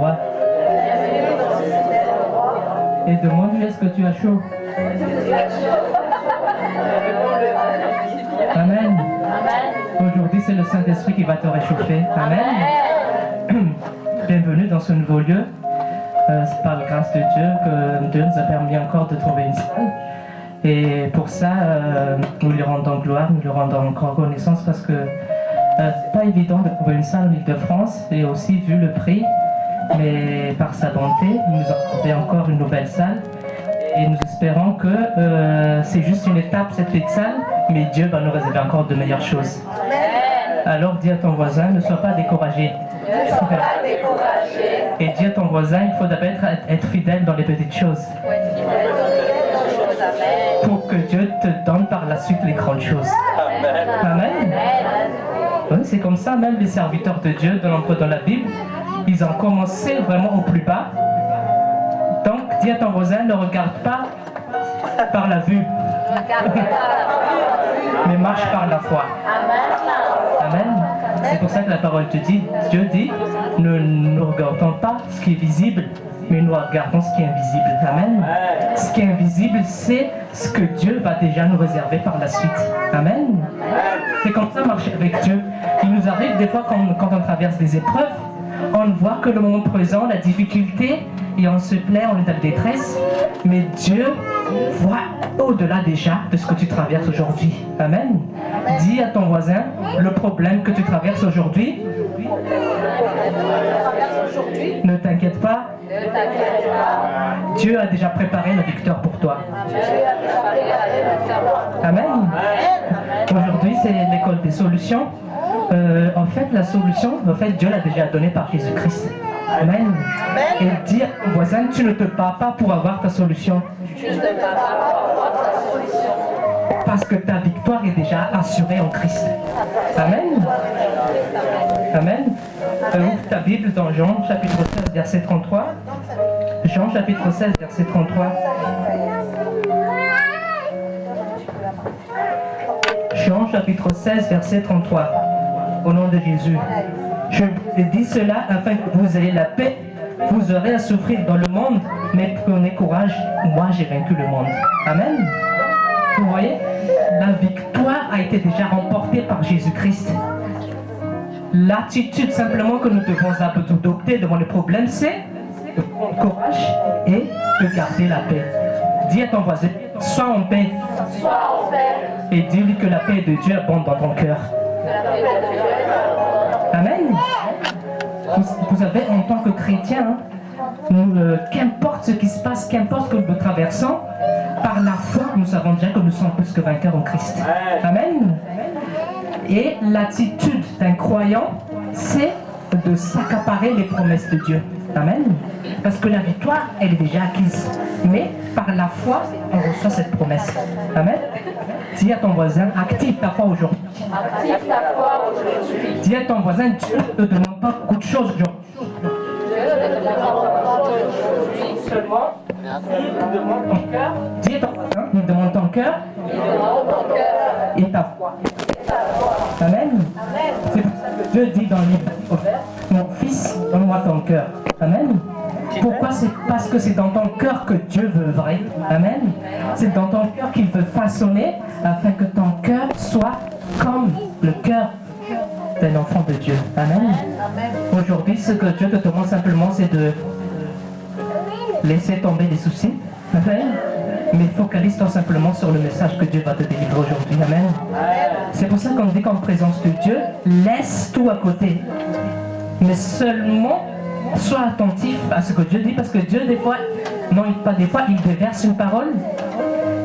roi. Et demande-lui est-ce que tu as chaud. Amen. Aujourd'hui, c'est le Saint-Esprit qui va te réchauffer. Amen. Bienvenue dans ce nouveau lieu. C'est par la grâce de Dieu que Dieu nous a permis encore de trouver une salle. Et pour ça, nous lui rendons gloire, nous lui rendons encore reconnaissance parce que c'est pas évident de trouver une salle en Île-de-France et aussi vu le prix. Mais par sa bonté, il nous a accordé encore une nouvelle salle. Et nous espérons que c'est juste une étape, cette petite salle, mais Dieu va nous réserver encore de meilleures choses. Alors dis à ton voisin, ne sois pas découragé. Et dis à ton voisin, il faut d'abord être fidèle dans les petites choses. Pour que Dieu te donne par la suite les grandes choses. Amen. Oui, c'est comme ça, même les serviteurs de Dieu dans la Bible, ils ont commencé vraiment au plus bas. Donc, dis à ton voisin, ne regarde pas par la vue, mais marche par la foi. Amen. C'est pour ça que la parole te dit, Dieu dit, ne regardons pas ce qui est visible, mais nous regardons ce qui est invisible. Amen. Ce qui est invisible, c'est ce que Dieu va déjà nous réserver par la suite. Amen. C'est comme ça marcher avec Dieu. Il nous arrive des fois quand on traverse des épreuves, on ne voit que le moment présent, la difficulté, et on se plaint, on est dans la détresse. Mais Dieu voit au-delà déjà de ce que tu traverses aujourd'hui. Amen. Dis à ton voisin, le problème que tu traverses aujourd'hui, ne t'inquiète pas. Dieu a déjà préparé la victoire pour toi. Amen. Aujourd'hui, c'est l'école des solutions. En fait, la solution, Dieu l'a déjà donnée par Jésus-Christ. Amen. Et dire à ton voisin, tu ne te bats pas pour avoir ta solution. Parce que ta victoire est déjà assurée en Christ. Amen. Amen. Ouvre ta Bible dans Jean chapitre 16, verset 33. Jean chapitre 16, verset 33. Jean chapitre 16, verset 33. Au nom de Jésus. Je vous ai dit cela afin que vous ayez la paix. Vous aurez à souffrir dans le monde, mais prenez courage, moi j'ai vaincu le monde. Amen. Vous voyez, la victoire a été déjà remportée par Jésus-Christ. L'attitude simplement que nous devons adopter devant les problèmes, c'est de prendre courage et de garder la paix. Dis à ton voisin, sois en paix. Et dis-lui que la paix de Dieu abonde dans ton cœur. Amen. Vous savez, en tant que chrétien, qu'importe ce qui se passe, qu'importe ce que nous traversons, par la foi, nous savons déjà que nous sommes plus que vainqueurs en Christ. Amen. Et l'attitude d'un croyant, c'est de s'accaparer les promesses de Dieu. Amen. Parce que la victoire, elle est déjà acquise. Mais par la foi, on reçoit cette promesse. Amen. Dis à ton voisin, active ta foi aujourd'hui. Dis à ton voisin, Dieu ne te demande pas beaucoup de choses aujourd'hui. Seulement, il demande ton cœur. Dis à ton voisin, il demande ton cœur et ta foi. Amen. C'est pour ça que Dieu dit dans le livre des Proverbes, mon fils, donne-moi ton cœur. Amen. Pourquoi? C'est parce que c'est dans ton cœur que Dieu veut vrai. Amen. C'est dans ton cœur qu'il veut façonner afin que ton cœur soit comme le cœur d'un enfant de Dieu. Amen. Aujourd'hui, ce que Dieu te demande simplement, c'est de laisser tomber les soucis. Amen. Mais focalise-toi simplement sur le message que Dieu va te délivrer aujourd'hui. Amen. C'est pour ça qu'on dit qu'en présence de Dieu, laisse tout à côté. Mais seulement, sois attentif à ce que Dieu dit, parce que Dieu, des fois, non, pas des fois, il déverse une parole.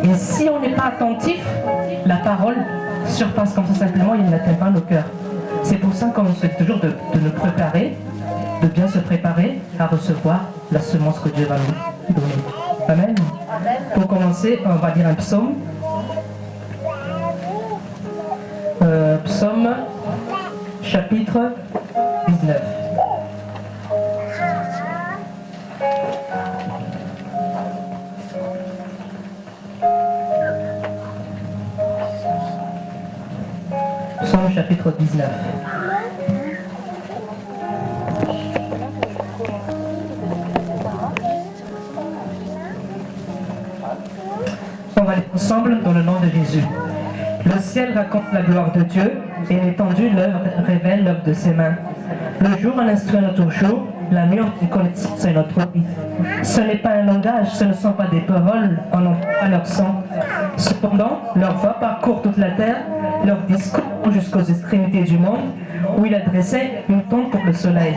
Et si on n'est pas attentif, la parole surpasse comme ça simplement, il n'atteint pas nos cœurs. C'est pour ça qu'on essaie toujours de nous préparer, de bien se préparer à recevoir la semence que Dieu va nous donner. Amen. Pour commencer, on va lire un psaume. Psaume chapitre 19. Psaume chapitre 19. ensemble dans le nom de Jésus. Le ciel raconte la gloire de Dieu et l'étendue l'œuvre révèle l'œuvre de ses mains. Le jour en instruit notre jour, la nuit en connaissance est notre vie. Ce n'est pas un langage, ce ne sont pas des paroles, on n'entend pas leur sang. Cependant, leur voix parcourt toute la terre, leur discours jusqu'aux extrémités du monde, où il adressait une tombe pour le soleil.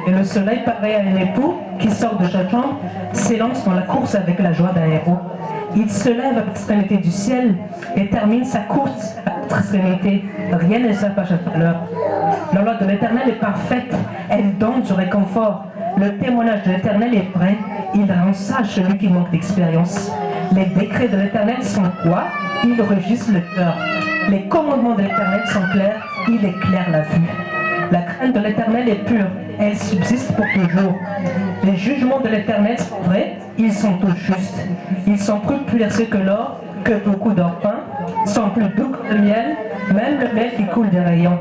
Et le soleil, pareil à un époux qui sort de sa chambre, s'élance dans la course avec la joie d'un héros. Il se lève à l'extrémité du ciel et termine sa course à l'autre extrémité. Rien ne s'échappe à sa valeur. La loi de l'Éternel est parfaite, elle donne du réconfort. Le témoignage de l'Éternel est vrai, il rend sage celui qui manque d'expérience. Les décrets de l'Éternel sont quoi? Ils régissent le cœur. Les commandements de l'Éternel sont clairs, il éclaire la vue. La crainte de l'Éternel est pure, elle subsiste pour toujours. Les jugements de l'Éternel sont vrais, ils sont tous justes. Ils sont plus précieux que l'or, que beaucoup d'or peint, sont plus doux que le miel, même le miel qui coule des rayons.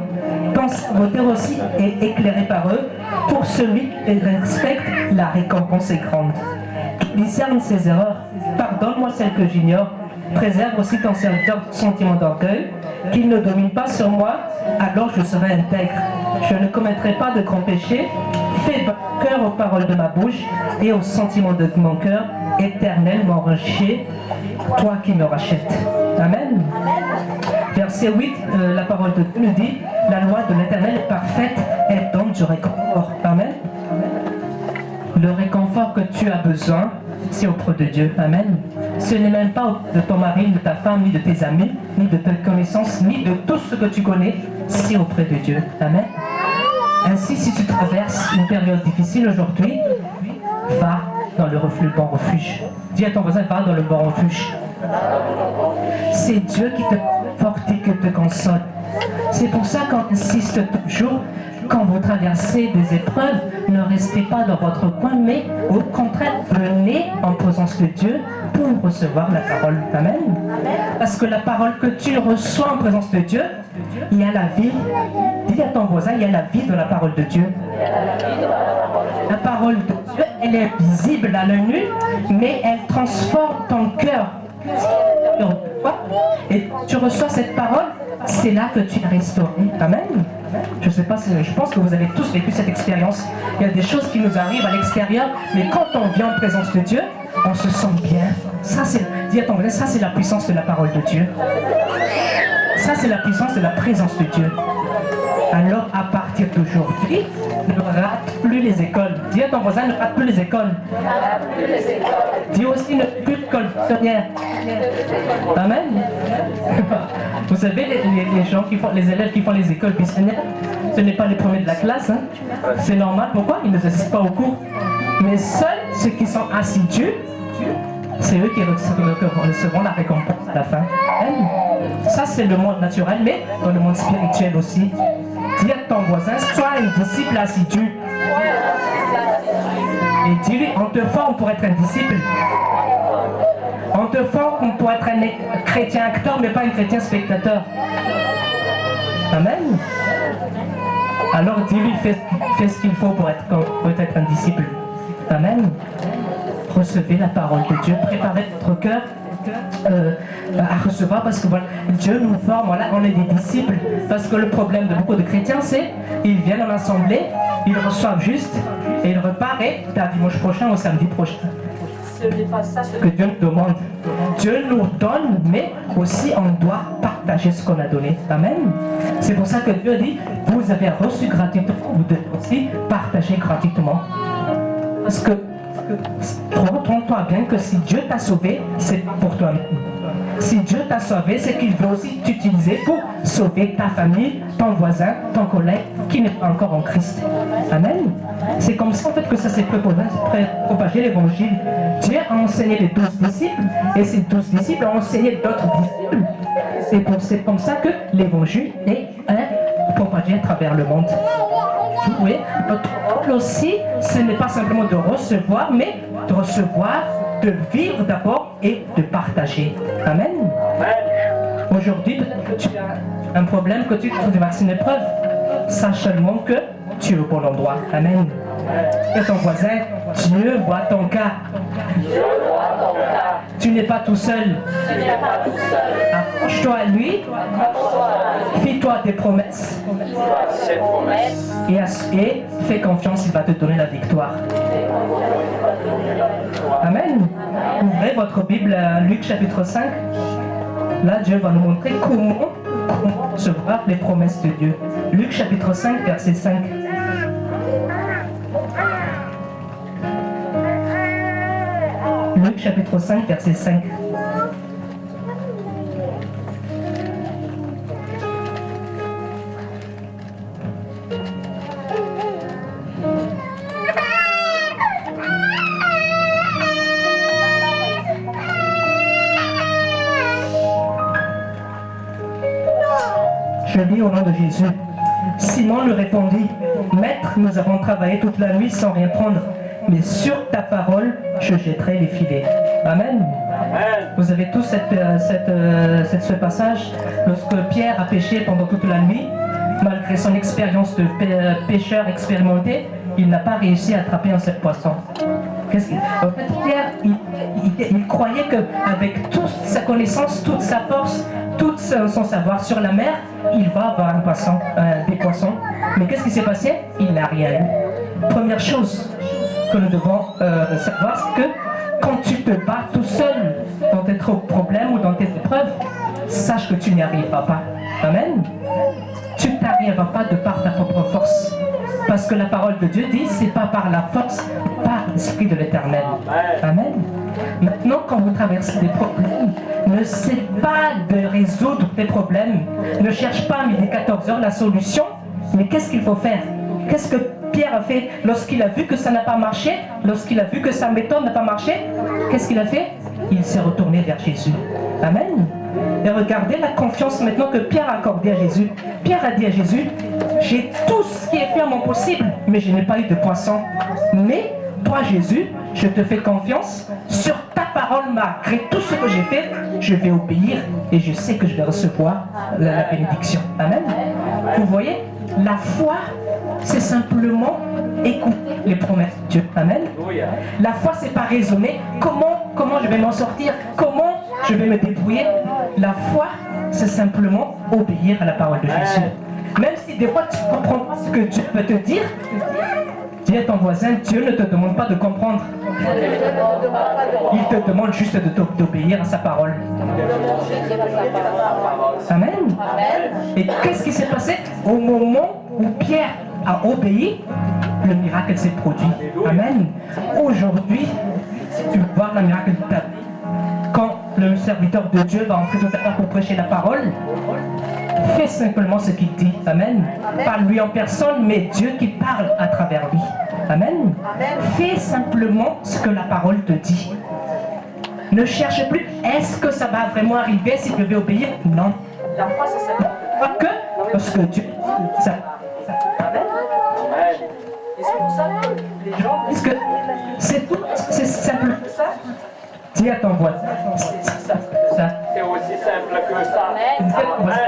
Pense vos terres aussi est éclairée par eux. Pour celui qui les respecte, la récompense est grande. Qui discerne ses erreurs, pardonne-moi celles que j'ignore. Préserve aussi ton serviteur sentiment d'orgueil, qu'il ne domine pas sur moi, alors je serai intègre. Je ne commettrai pas de grands péchés. Fais bon cœur aux paroles de ma bouche et aux sentiments de mon cœur, Éternel mon rocher, toi qui me rachètes. Amen. Verset 8, la parole de Dieu nous dit, la loi de l'Éternel est parfaite, elle donne du réconfort. Amen. Le réconfort que tu as besoin, c'est auprès de Dieu. Amen. Ce n'est même pas de ton mari, de ta femme, ni de tes amis, ni de tes connaissances, ni de tout ce que tu connais, c'est auprès de Dieu. Amen. Ainsi, si tu traverses une période difficile aujourd'hui, va dans le bon refuge. Dis à ton voisin, va dans le bon refuge. C'est Dieu qui te porte et qui te console. C'est pour ça qu'on insiste toujours, quand vous traversez des épreuves, ne restez pas dans votre coin, mais au contraire, venez en présence de Dieu pour recevoir la parole. Amen. Parce que la parole que tu reçois en présence de Dieu, il y a la vie. Dis à ton voisin, il y a la vie de la parole de Dieu. La parole de Dieu, elle est visible à l'œil nu, mais elle transforme ton cœur. Et tu reçois cette parole, c'est là que tu es restauré. Amen. Je sais pas, je pense que vous avez tous vécu cette expérience. Il y a des choses qui nous arrivent à l'extérieur, mais quand on vient en présence de Dieu, on se sent bien. Ça, c'est, dis à ton voisin, ça c'est la puissance de la parole de Dieu. Ça c'est la puissance de la présence de Dieu. Alors à partir d'aujourd'hui, ne rate plus les écoles. Dis à ton voisin, ne rate plus les écoles. Dis aussi, ne plus l'école buissonnière. Amen. Vous savez, les gens qui font, les élèves qui font les écoles buissonnières, ce n'est pas les premiers de la classe. Hein. C'est normal. Pourquoi? Ils ne assistent pas au cours. Mais seuls ceux qui sont assidus, c'est eux qui recevront la récompense à la fin. Amen. Ça, c'est le monde naturel, mais dans le monde spirituel aussi. Dis à ton voisin, sois un disciple assidu. Et dis-lui, on te forme pour être un disciple. On te forme pour être un chrétien acteur, mais pas un chrétien spectateur. Amen. Alors dis-lui, fais ce qu'il faut pour être un disciple. Amen. Recevez la parole de Dieu, préparez votre cœur à recevoir, parce que voilà, Dieu nous forme, voilà, on est des disciples. Parce que le problème de beaucoup de chrétiens, c'est ils viennent en assemblée, ils reçoivent juste et ils repartent et dimanche prochain ou samedi prochain. Ce n'est pas ça ce que Dieu nous demande. Dieu nous donne, mais aussi on doit partager ce qu'on a donné. Amen. C'est pour ça que Dieu dit, vous avez reçu gratuitement, vous devez aussi partager gratuitement. Parce que rends-toi bien que si Dieu t'a sauvé, c'est pour toi-même. Si Dieu t'a sauvé, c'est qu'il veut aussi t'utiliser pour sauver ta famille, ton voisin, ton collègue qui n'est pas encore en Christ. Amen. C'est comme ça en fait que ça s'est propagé l'évangile. Dieu a enseigné les 12 disciples et ces 12 disciples ont enseigné d'autres disciples. C'est comme ça que l'évangile est propagé à travers le monde. Oui, notre rôle aussi, ce n'est pas simplement de recevoir, mais de recevoir, de vivre d'abord et de partager. Amen. Aujourd'hui, tu as un problème, que tu traverses une épreuve. Sache seulement que tu es au bon endroit. Amen. Et ton voisin, Dieu voit ton cas. Tu n'es pas tout seul. Approche-toi à lui. Fais-toi des promesses. Et fais confiance, il va te donner la victoire. Amen. Ouvrez votre Bible à Luc chapitre 5. Là, Dieu va nous montrer comment recevoir les promesses de Dieu. Luc chapitre 5, verset 5. Luc chapitre 5, verset 5. Je lis au nom de Jésus. Simon lui répondit, Maître, nous avons travaillé toute la nuit sans rien prendre, mais sur ta parole, je jetterai les filets. Amen. Amen. Vous avez tous ce passage, lorsque Pierre a péché pendant toute la nuit, malgré son expérience de pêcheur expérimenté, il n'a pas réussi à attraper un seul poisson. En fait, Pierre, il croyait qu'avec toute sa connaissance, toute sa force, tout son savoir sur la mer, il va avoir des poissons. Mais qu'est-ce qui s'est passé? Il n'a rien eu. Première chose que nous devons savoir, c'est que quand tu te bats tout seul dans tes problèmes ou dans tes épreuves, sache que tu n'y arriveras pas. Amen. Tu n'arriveras pas de par ta propre force. Parce que la parole de Dieu dit, c'est pas par la force, par l'Esprit de l'Éternel. Amen. Maintenant, quand vous traversez des problèmes, ne sais pas de résoudre tes problèmes. Ne cherche pas à midi 14h la solution. Mais qu'est-ce qu'il faut faire? Qu'est-ce que Pierre a fait lorsqu'il a vu que ça n'a pas marché? Lorsqu'il a vu que sa méthode n'a pas marché? Qu'est-ce qu'il a fait? Il s'est retourné vers Jésus. Amen. Et regardez la confiance maintenant que Pierre a accordée à Jésus. Pierre a dit à Jésus, j'ai tout ce qui est fait à mon possible, mais je n'ai pas eu de poisson. Mais toi Jésus, je te fais confiance. Sur ta parole, malgré tout ce que j'ai fait, je vais obéir et je sais que je vais recevoir la bénédiction. Amen. Vous voyez, la foi, c'est simplement écouter les promesses de Dieu. Amen. La foi, c'est pas raisonner. Comment je vais m'en sortir? Comment je vais me débrouiller? La foi, c'est simplement obéir à la parole de Jésus. Même si des fois tu ne comprends pas ce que Dieu veut te dire, dis à ton voisin, Dieu ne te demande pas de comprendre. Il te demande juste d'obéir à sa parole. Amen. Et qu'est-ce qui s'est passé? Au moment où Pierre a obéi, le miracle s'est produit. Amen. Aujourd'hui, si tu veux voir le miracle de ta vie, quand le serviteur de Dieu va entrer tout à l'heure pour prêcher la parole, fais simplement ce qu'il dit. Amen. Pas lui en personne, mais Dieu qui parle à travers lui. Amen. Fais simplement ce que la parole te dit. Ne cherche plus, est-ce que ça va vraiment arriver si je vais obéir? Non. La foi, c'est simplement que parce que Dieu ça. Amen. Et c'est pour ça que les gens disent que c'est tout, c'est simple que ça. Dis à ton voisin, c'est aussi simple que ça. C'est aussi simple que ça.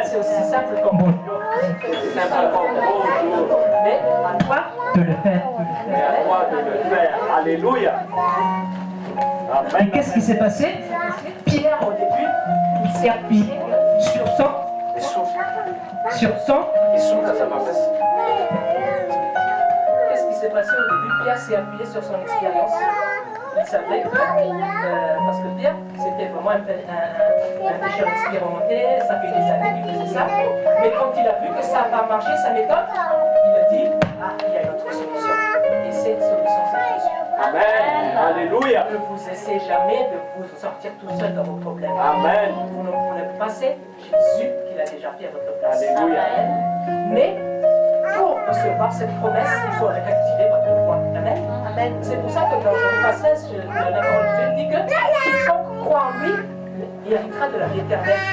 C'est aussi simple comme bonjour. C'est simple comme bonjour. Mais à toi de le faire. Mais à toi de le faire. Alléluia. Et qu'est-ce qui s'est passé? Pierre, au début, il s'est appuyé sur son. Qu'est-ce qui s'est passé au début? Pierre s'est appuyé sur son expérience. Il savait que, parce que Pierre, c'était vraiment un pêcheur expérimenté, ça fait des années qu'il faisait ça. Mais quand il a vu que ça n'a pas marché, sa méthode, il a dit, il y a une autre solution. Et cette solution, c'est Jésus. Amen. Alléluia. Ne vous essayez jamais de vous sortir tout seul dans vos problèmes. Amen. Vous ne passez Jésus qu'il a déjà fait à votre place. Alléluia. Amen. Mais pour recevoir cette promesse, il faut réactiver votre foi. Amen. Amen. C'est pour ça que dans Jean 3,16, la parole de Dieu dit que quiconque croit en lui, il héritera de la vie éternelle.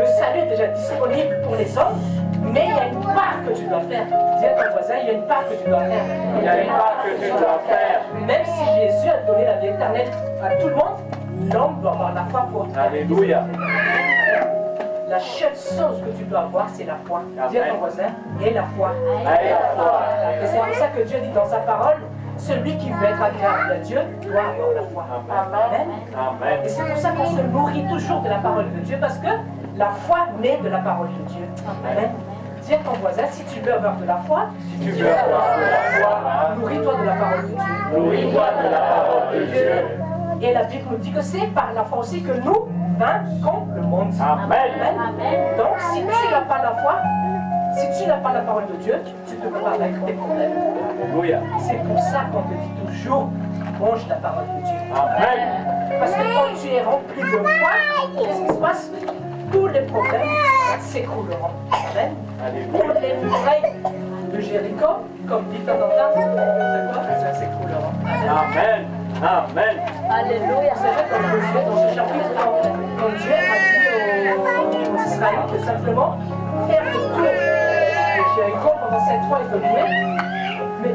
Le salut est déjà disponible pour les hommes, mais il y a une part que tu dois faire. Dis à ton voisin, il y a une part que tu dois faire. Il y a une part que tu dois faire. Même si Jésus a donné la vie éternelle à tout le monde, l'homme doit avoir la foi pour. Alléluia. la seule chose que tu dois avoir, c'est la foi. Dis à ton voisin, et la foi. Et c'est pour ça que Dieu dit dans sa parole, celui qui veut être agréable à Dieu doit avoir la foi. Amen. Et c'est pour ça qu'on se nourrit toujours de la parole de Dieu, parce que la foi naît de la parole de Dieu. Amen. Dis à ton voisin, si tu veux avoir de la foi, nourris-toi de la parole de Dieu. Nourris-toi de la parole de Dieu. Et la Bible nous dit que c'est par la foi aussi que nous vaincrons le monde. Amen. Donc, si tu n'as pas la foi, si tu n'as pas la parole de Dieu, tu ne peux pas vaincre tes problèmes. C'est pour ça qu'on te dit toujours, mange la parole de Dieu. Amen. Parce que quand tu es rempli de foi, qu'est-ce qui se passe? Tous les problèmes s'écrouleront. Amen. Pour les murailles de Jéricho, comme dit en temps, ça s'écroulera. Amen. Amen. Alléluia. Vous savez, comme Josué, dans ce chapitre, quand Dieu a dit aux Israélites de simplement faire le tour de Jéricho pendant 7 fois, ils venaient. Mais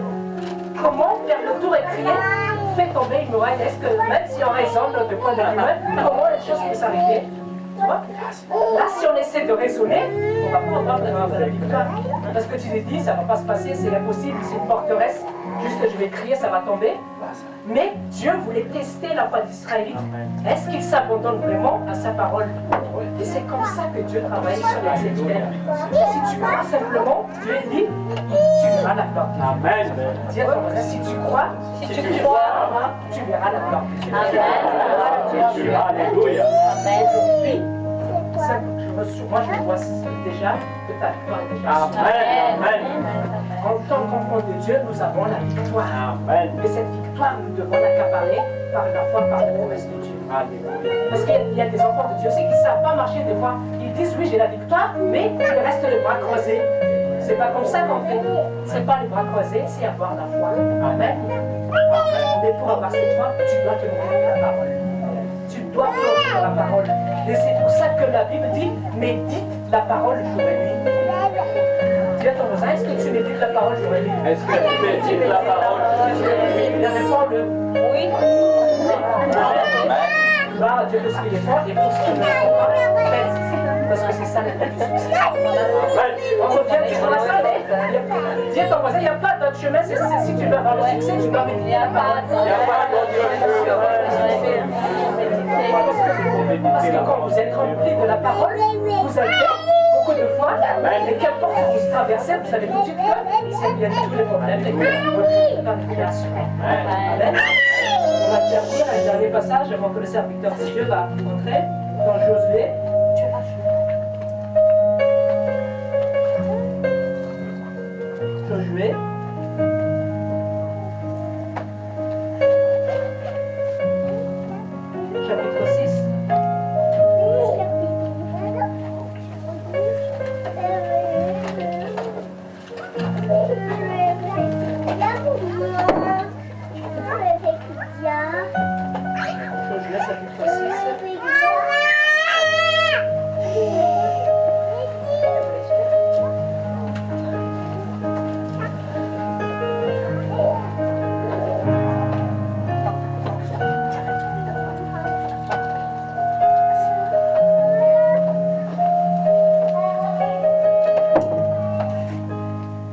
comment faire le tour et crier, fait tomber une muraille? Est-ce que même si on raisonne de point de vue humain, comment les choses peuvent s'arrêter? Tu vois? Là, si on essaie de raisonner, on va pas avoir de la victoire. Parce que tu te dis, ça ne va pas se passer, c'est impossible, c'est une forteresse. Juste je vais crier, ça va tomber. Mais Dieu voulait tester la foi d'Israélite. Est-ce qu'il s'abandonne vraiment à sa parole? Et c'est comme ça que Dieu travaille sur la terre. Si tu crois simplement, Dieu dit, tu verras la gloire. Amen. Dis à ton voisin, si tu crois, tu verras la gloire. Alléluia. Aujourd'hui, moi je vois déjà que ta victoire est déjà. Amen. En tant qu'enfant de Dieu, nous avons la victoire. Amen. Et cette victoire, nous devons l'accaparer par la foi, par la promesse de Dieu. Parce qu'il y a des enfants de Dieu aussi qui ne savent pas marcher des fois. Ils disent oui, j'ai la victoire, mais ils restent les bras croisés. C'est pas comme ça qu'on fait. C'est pas les bras croisés, c'est avoir la foi. Amen. Mais pour avoir cette foi, tu dois te nourrir de la parole. Tu dois plonger dans la parole. Et c'est pour ça que la Bible dit, médite la parole jour et nuit. Dis à ton voisin, est-ce que tu médites la parole jour et nuit? Est-ce que tu médites la parole jour et nuit? Il répond oui. Gloire à Dieu pour ce qu'il est fort et pour ce qu'il ne répond pas, faites. Parce que c'est ça le but du succès. On revient dans la salle. Dis à ton voisin, il n'y a pas d'autre chemin. Si tu veux avoir le succès, tu dois méditer la parole. Il n'y a pas d'autre chemin. Parce que quand vous êtes rempli de la parole, vous avez beaucoup de foi, et qu'importe ce que vous traversez, vous savez tout de suite que c'est bien tous les problèmes et que votre création. Amen. On va lire un dernier passage avant que le serviteur de Dieu va entrer dans Josué. Josué. Chapitre 6. Josué chapitre 6.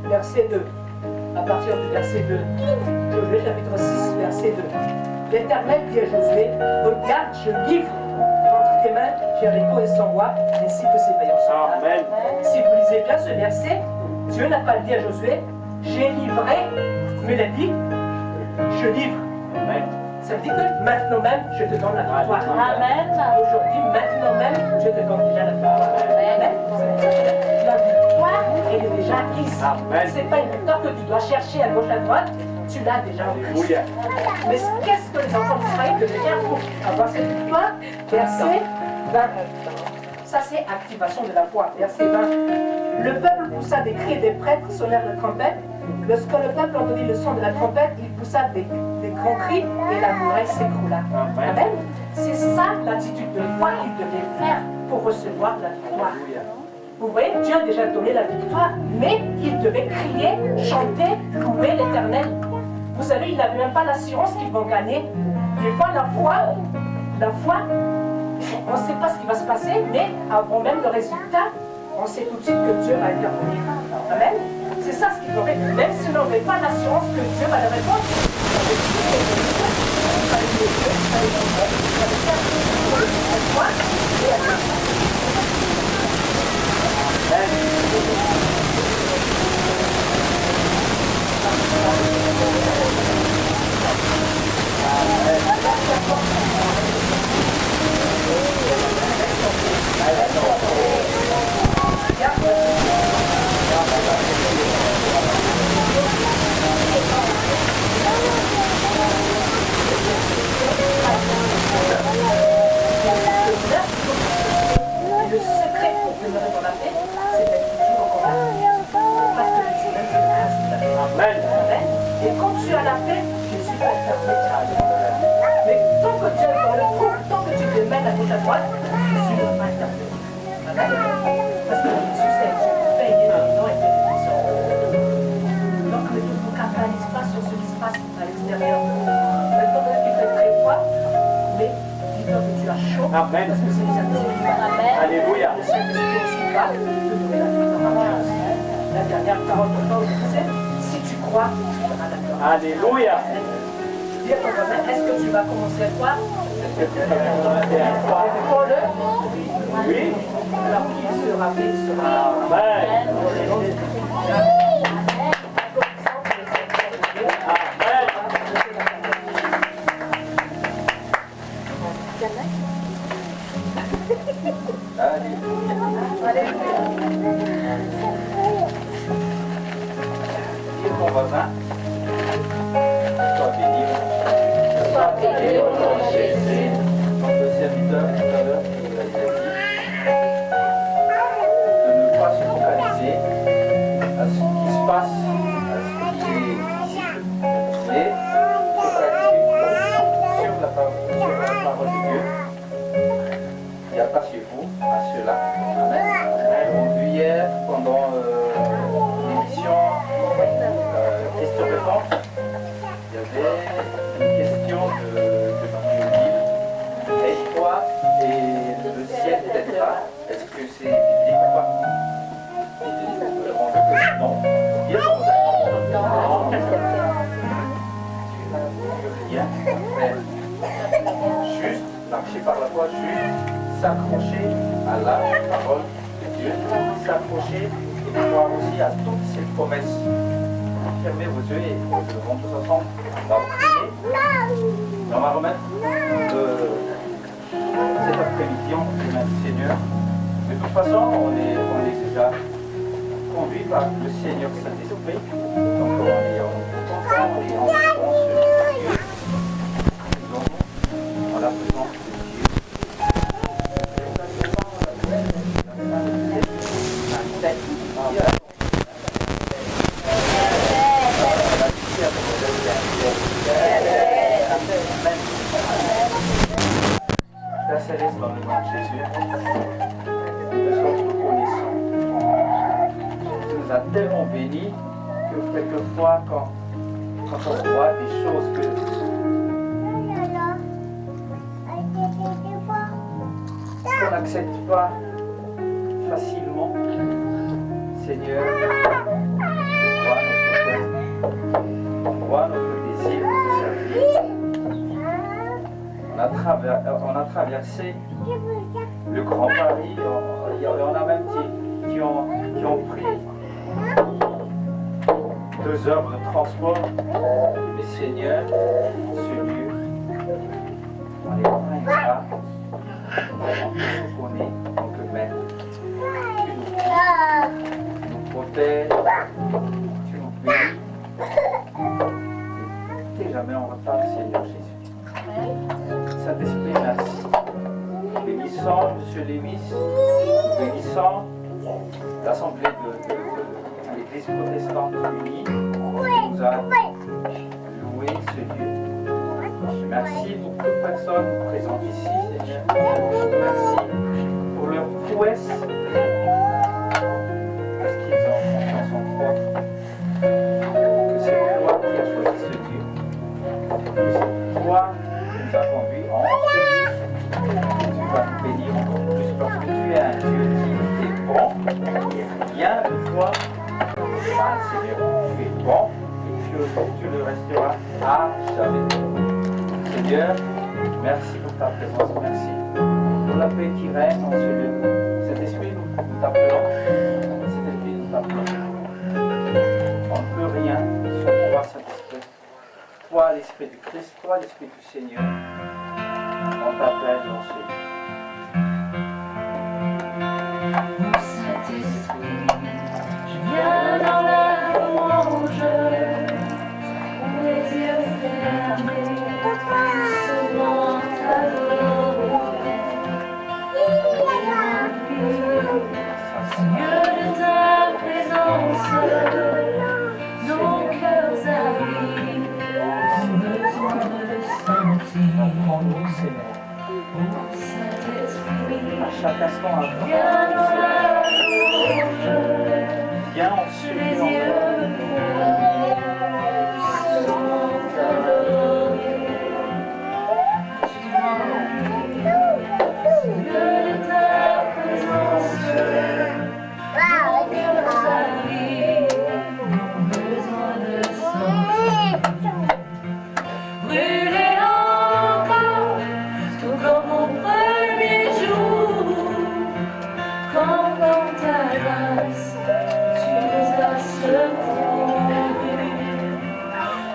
Verset 2. À partir du verset 2. Josué chapitre 6, verset 2. L'Éternel dit à Josué, regarde, je livre entre tes mains Jéricho et son roi, ainsi que ses vaillants soldats. Amen. Si vous lisez bien ce verset, Dieu n'a pas dit à Josué, j'ai livré, mais il a dit, je livre. Amen. Ça veut dire que maintenant même, je te donne la victoire. Amen. Aujourd'hui, maintenant même, je te donne déjà la victoire. Amen. La victoire, elle est déjà acquise. Amen. Ce n'est pas une victoire que tu dois chercher à gauche, à droite. Tu l'as déjà en Christ. Alléluia. Mais qu'est-ce que les enfants d'Israël devaient faire pour avoir cette victoire? Verset 20. Ça, c'est activation de la foi. Verset 20. Le peuple poussa des cris et des prêtres sonnèrent la trompette. Lorsque le peuple entendit le son de la trompette, il poussa des grands cris et la muraille s'écroula. Amen. C'est ça l'attitude de foi qu'il devait faire pour recevoir la victoire. Vous voyez, Dieu a déjà donné la victoire, mais il devait crier, chanter, louer l'Éternel. Vous savez, il n'avait même pas l'assurance qu'ils vont gagner. Des fois, la foi, on ne sait pas ce qui va se passer, mais avant même le résultat, on sait tout de suite que Dieu va intervenir. Amen. C'est ça ce qu'il faudrait, même si on n'avait pas l'assurance que Dieu va le répondre. Le secret pour demeurer dans la paix, c'est d'être toujours en contact. Parce que Jésus même, c'est le principe de la paix. Amen. Amen. Et quand tu as la paix, Jésus va intervenir. Mais tant que tu es dans le couple, tant que tu te mènes à gauche à droite, Jésus ne va pas intervenir. Amen. Parce que Jésus, c'est Dieu. Paix est dans le nom et paix est dans le donc ne te focalise pas sur ce qui se passe à l'extérieur. Maintenant, peut-être qu'il fait très froid, mais dis-toi que tu as chaud. Amen. Parce que c'est les Saint-Esprit qui va. Alléluia. Le Saint-Esprit aussi va te donner la victoire. La dernière parole pour toi, c'est si tu crois, tu auras la victoire. Alléluia. Dis à ton voisin, est-ce que tu vas commencer à croire? Est-ce que tu vas commencer à croire? Réponds-le. Oui. Alors qu'il sera fait, il sera. Amen. Dans le nom de Jésus. Dis à ton voisin, sois béni. Sois béni au nom de Jésus. Donc le serviteur tout à l'heure qui nous a dit de ne pas se focaliser à ce qui se passe, à ce qui est visible, mais focaliser sur la parole de Dieu. Et attachez-vous à cela. Amen. On a vu hier pendant l'émission questions-réponses, il y avait une question de Marie-Odile. Et toi et le ciel t'aidera. Est-ce que c'est biblique ou pas? On veut que non. Bien, non. Rien. Juste marcher par la foi, juste s'accrocher à la parole de Dieu, s'accrocher et croire aussi à toutes ses promesses. Fermez vos yeux et nous devons tous ensemble. On va prier. On va remettre cet après-midi entre les mains du Seigneur. De toute façon, on est déjà conduit par le Seigneur Saint-Esprit. Donc on est en réponse sur Dieu. En la présence de Dieu. Père Céleste, dans le nom de Jésus, nous sommes reconnaissants. Tu nous as tellement bénis que quelquefois, quand on voit des choses qu'on n'accepte pas facilement, Seigneur, tu vois notre désir de servir. On a traversé le Grand Paris, il y en a même qui ont pris 2 heures de transport. Mais Seigneur, ce lieu, on est en train de là, on te connaît en tant que maître. Tu nous protèges, tu nous bénis. Tu n'es jamais en retard, Seigneur Jésus. Saint-Esprit, merci. Nous bénissons M. Lévis, nous bénissons l'Assemblée de l'Église protestante unie qui nous a loué ce lieu. Merci pour toutes les personnes présentes ici, Seigneur. Merci pour leur prouesse, parce qu'ils ont confiance en toi. Que c'est toi qui as choisi ce lieu. Que c'est toi qui nous nous as conduits en ce livre. Tu vas nous bénir encore plus parce que tu es un Dieu qui est bon. Rien de toi, mal, Seigneur. Tu es bon et tu le resteras à jamais. Seigneur, merci pour ta présence, merci pour la paix qui règne en ce lieu. Cet esprit, nous t'appelons. Cet esprit, nous t'appelons. On ne peut rien sans pouvoir Saint-Esprit. Toi, l'Esprit du Christ, toi, l'Esprit du Seigneur, on t'appelle dans ce lieu. Mon Saint-Esprit, je viens dans la louange, mes yeux fermés, souvent t'adorer. Seigneur de ta présence, nos cœurs avides ont besoin de sentir. Ô Saint-Esprit, À chaque instant, viens dans la louange, viens en ce mes lieu. yeux sont adorés. Seigneur de ta présence, nos cœurs avides ont besoin de sentir. Brûler encore, tout comme au premier jour, quand dans ta grâce tu nous as secourus.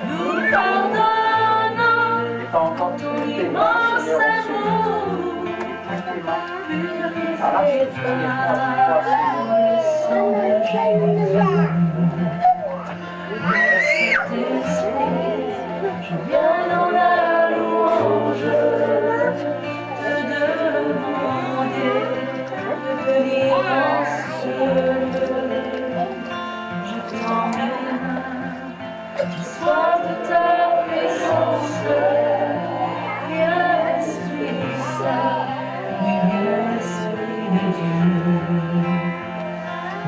Nous pardonnons Et pas encore ton tous tes mains, immense Seigneur, en ce lieu. amour, Toutes tes mains. purifié Arrache tout ce qui est par le sang de Jésus. Saint-Esprit, je viens dans la louange, te demander de venir en ce lieu. Je t'emmène, je sois de ta puissance. Viens, Esprit Saint, viens, Esprit de Dieu.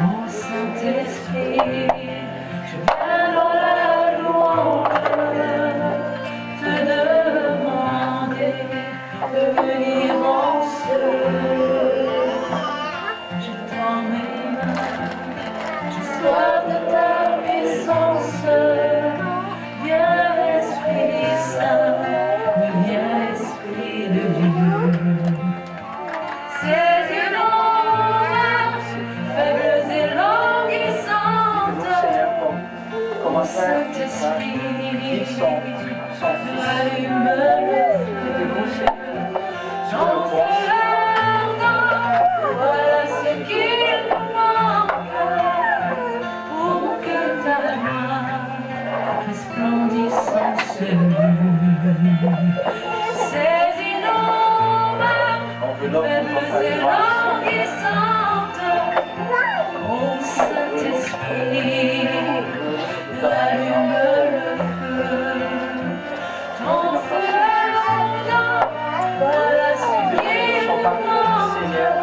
Mon Saint-Esprit, je viens dans la louange, te demander de venir en ce lieu. Je t'emmène, je sois de ta puissance. Viens, Esprit Saint, viens, Esprit de Dieu. Saisis nos mains, faibles et languissantes. Seigneur, comme un frère, Saint-Esprit, sans allume le feu. J'en fais ardent, voilà ce qu'il nous manque pour que ta main resplendisse en ce lieu. Saisis nos mains, faibles et languissantes. Ô Saint-Esprit, allume le feu. Ton feu ardent, voilà ce qu'il nous manque. Seigneur,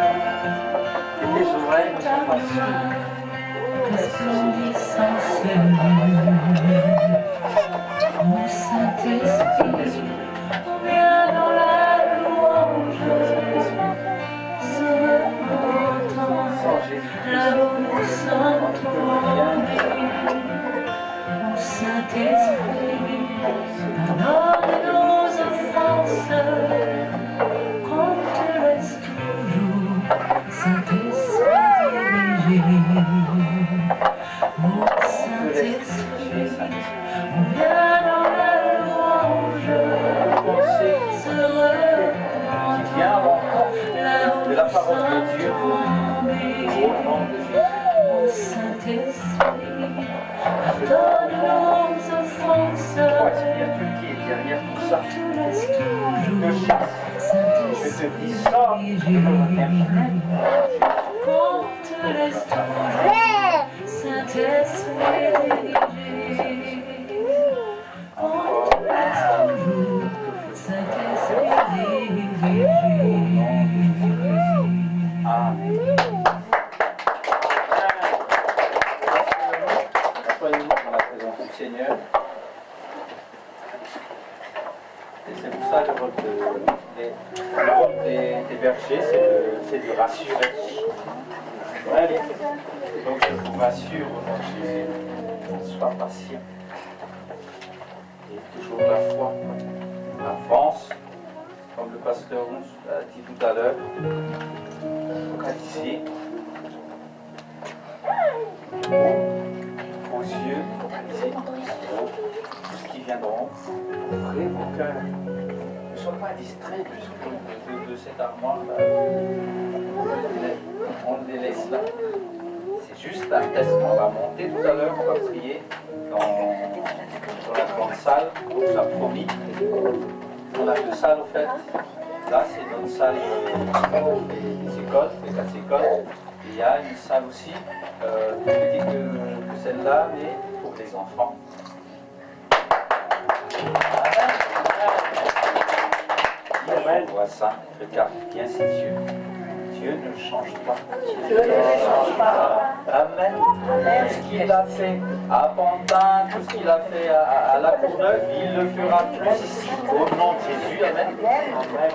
et tes oreilles ne Ta sont pas main sûres. resplendisse en ce lieu. Ô Saint-Esprit, on vient dans la louange, se repentant, là où nous sommes tombés. Ô Saint-Esprit, pardonne nos offenses, qu'on te laisse toujours, Saint-Esprit léger. Ô Saint-Esprit, on vient dans la louange, se repentant, là où de la nous parole sommes de Dieu tombés. au nom de Jésus. Ô Saint-Esprit, pardonne nos offenses, Toi, Seigneur Dieu qui est derrière tout ça, te laisse je te toujours, chasse, je te dis sors Saint-Esprit de mon terre. qu'on te laisse toujours, Saint-Esprit dirigé. Qu'on te laisse toujours, Saint-Esprit dirigé. Amen. Soyez-nous dans la présence du Seigneur. Et c'est pour ça le rôle des bergers, c'est de rassurer. Allez. Donc je vous rassure au nom de Jésus, sois patient. Et toujours la foi avance, comme le pasteur Rousse a dit tout à l'heure, focalisé aux yeux, focalisé tout ce qui vient d'en haut, ouvrez vos cœurs. Ne soyez pas distraits de cette armoire-là. On les laisse là. C'est juste un test. On va monter tout à l'heure, on va prier dans la grande salle. Donc, ça promis. On a deux salles, en fait. Là, c'est notre salle des écoles, des 4 écoles. Il y a une salle aussi, plus petite que celle-là, mais pour les enfants. Amen. On voit ça. Regarde bien ses yeux. Dieu ne change pas. Dieu ne change pas. Amen. Tout ce qu'il a fait à Pantin, tout ce qu'il a fait à La Courneuve, il le fera plus ici. Au nom de Jésus. Amen. Amen.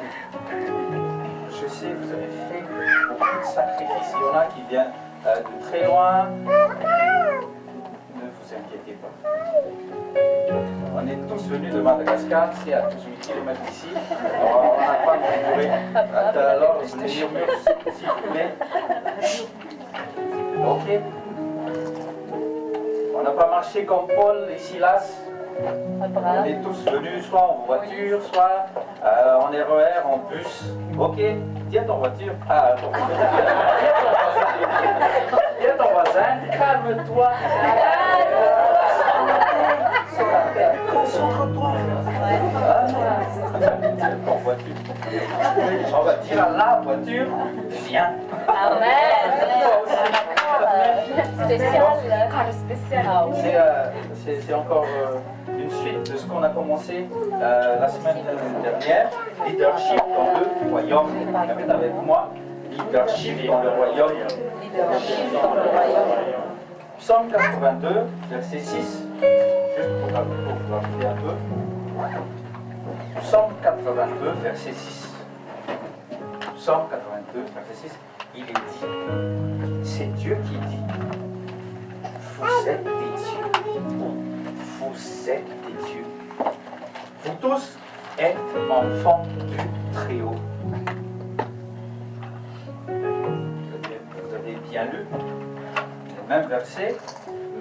Je sais, vous avez fait beaucoup de sacrifices. Il y en a qui viennent de très loin. Ne vous inquiétez pas. On est tous venus de Madagascar, c'est à 18 km d'ici. On n'a pas murmuré. Alors, les murmures, s'il vous plaît. Ok. On n'a pas marché comme Paul et Silas. On est tous venus soit en voiture, soit en RER, en bus. Ok. Tiens ton voiture. Ah, ton voisin. Tiens ton voisin. Calme-toi. Concentre-toi. En voiture. On va dire à la voiture, viens. Amen. C'est encore une suite de ce qu'on a commencé la semaine dernière. Leadership dans le royaume. Répète avec moi. Leadership dans le royaume. Leadership dans le royaume. Psaume 82, verset 6. Juste pour vous rappeler un peu. Psaume 82, verset 6. Psaume 82, verset 6. Il est dit, c'est Dieu qui dit, vous êtes des dieux. Vous êtes des dieux. Vous tous êtes enfants du Très-Haut. Vous avez bien lu le même verset,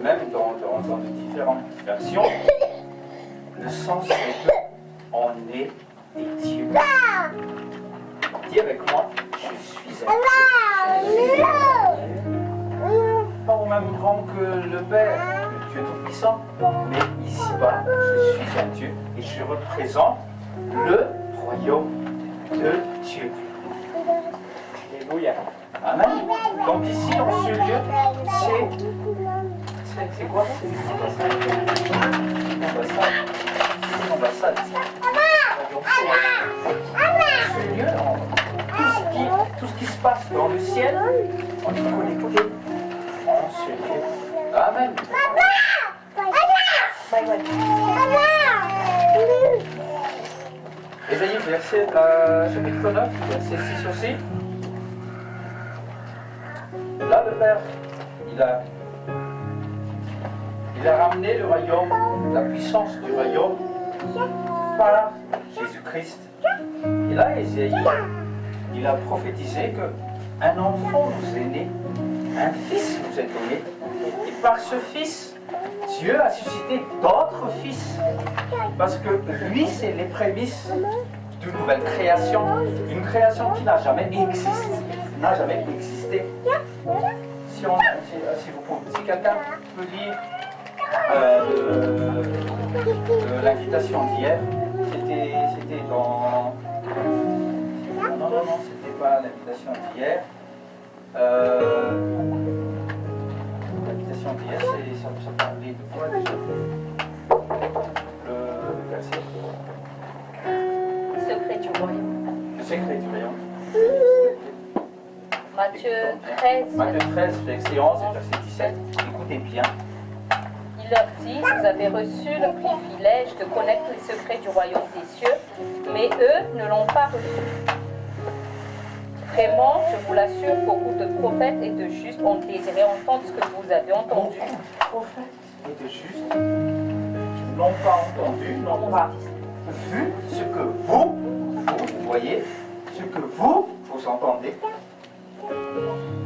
même dans de différentes versions. Le sens est que on est des dieux. Dis avec moi, je suis un Dieu. Pas au même rang que le Père, le Dieu Tout-Puissant, mais ici-bas, je suis un Dieu et je représente le royaume de Dieu. Alléluia. Amen. Donc ici, dans ce lieu, c'est quoi? C'est une ambassade. Ce lieu, tout ce qui se passe dans le ciel, on est connecté en ce lieu. Amen. Ésaïe, verset chapitre 9, verset 6 aussi. Là, le Père, il a ramené le royaume, la puissance du royaume par Jésus-Christ. Et là, Ésaïe, il a prophétisé qu'un enfant nous est né, un fils nous est donné, et par ce fils, Dieu a suscité d'autres fils, parce que lui, c'est les prémices d'une nouvelle création, une création qui n'a jamais existé. Si quelqu'un peut lire l'invitation d'hier, c'était dans... Non, c'était pas l'invitation d'hier. L'invitation d'hier, ça parlait de quoi déjà? Le verset. Secret du royaume. Le secret du royaume. Matthieu 13. Matthieu 13, verset 11 et verset 17. Écoutez bien. Il leur dit, vous avez reçu le privilège de connaître les secrets du royaume des cieux, mais eux ne l'ont pas reçu. Vraiment, je vous l'assure, beaucoup de prophètes et de justes ont désiré entendre ce que vous avez entendu. Prophètes et de justes n'ont pas entendu, n'ont pas vu ce que vous voyez, ce que vous entendez.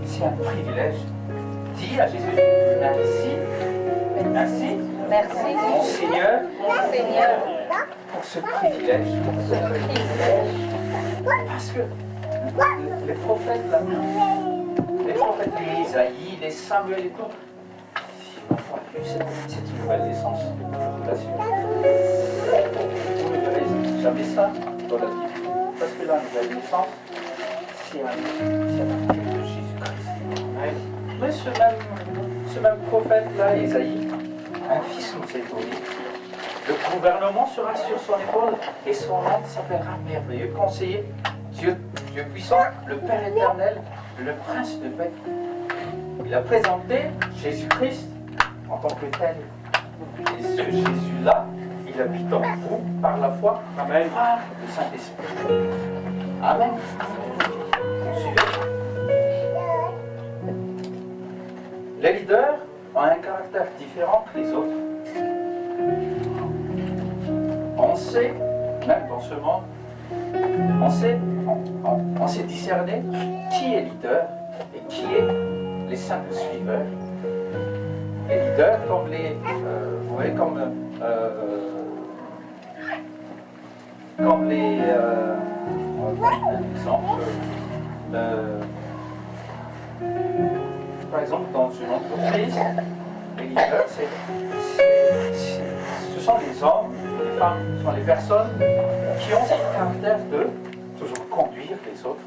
C'est un privilège. Dis à Jésus, merci, Merci, mon Seigneur, mon Seigneur, pour ce privilège. ce privilège. Parce que les prophètes, là, les Isaïe, les Samuel et tout, ils n'ont pas eu cette nouvelle naissance, je vous l'assure. Vous ne verrez jamais ça dans la Bible. Parce que la nouvelle naissance, c'est à partir de Jésus-Christ. Mais ce même prophète-là, Isaïe, un fils nous est donné. Le gouvernement sera sur son épaule et son nom s'appellera merveilleux conseiller, Dieu puissant, le Père éternel, le Prince de paix. Il a présenté Jésus-Christ en tant que tel. Et ce Jésus-là, il habite en vous par la foi, Amen. par le Saint-Esprit. Amen. Vous suivez? Les leaders ont un caractère différent que les autres. On sait, même dans ce monde, on sait discerner qui est leader et qui est les simples suiveurs. Les leaders comme vous voyez, comme les, on va prendre un exemple, par exemple dans une entreprise, les leaders, ce sont les hommes, les femmes, ce sont les personnes qui ont ce caractère de toujours conduire les autres.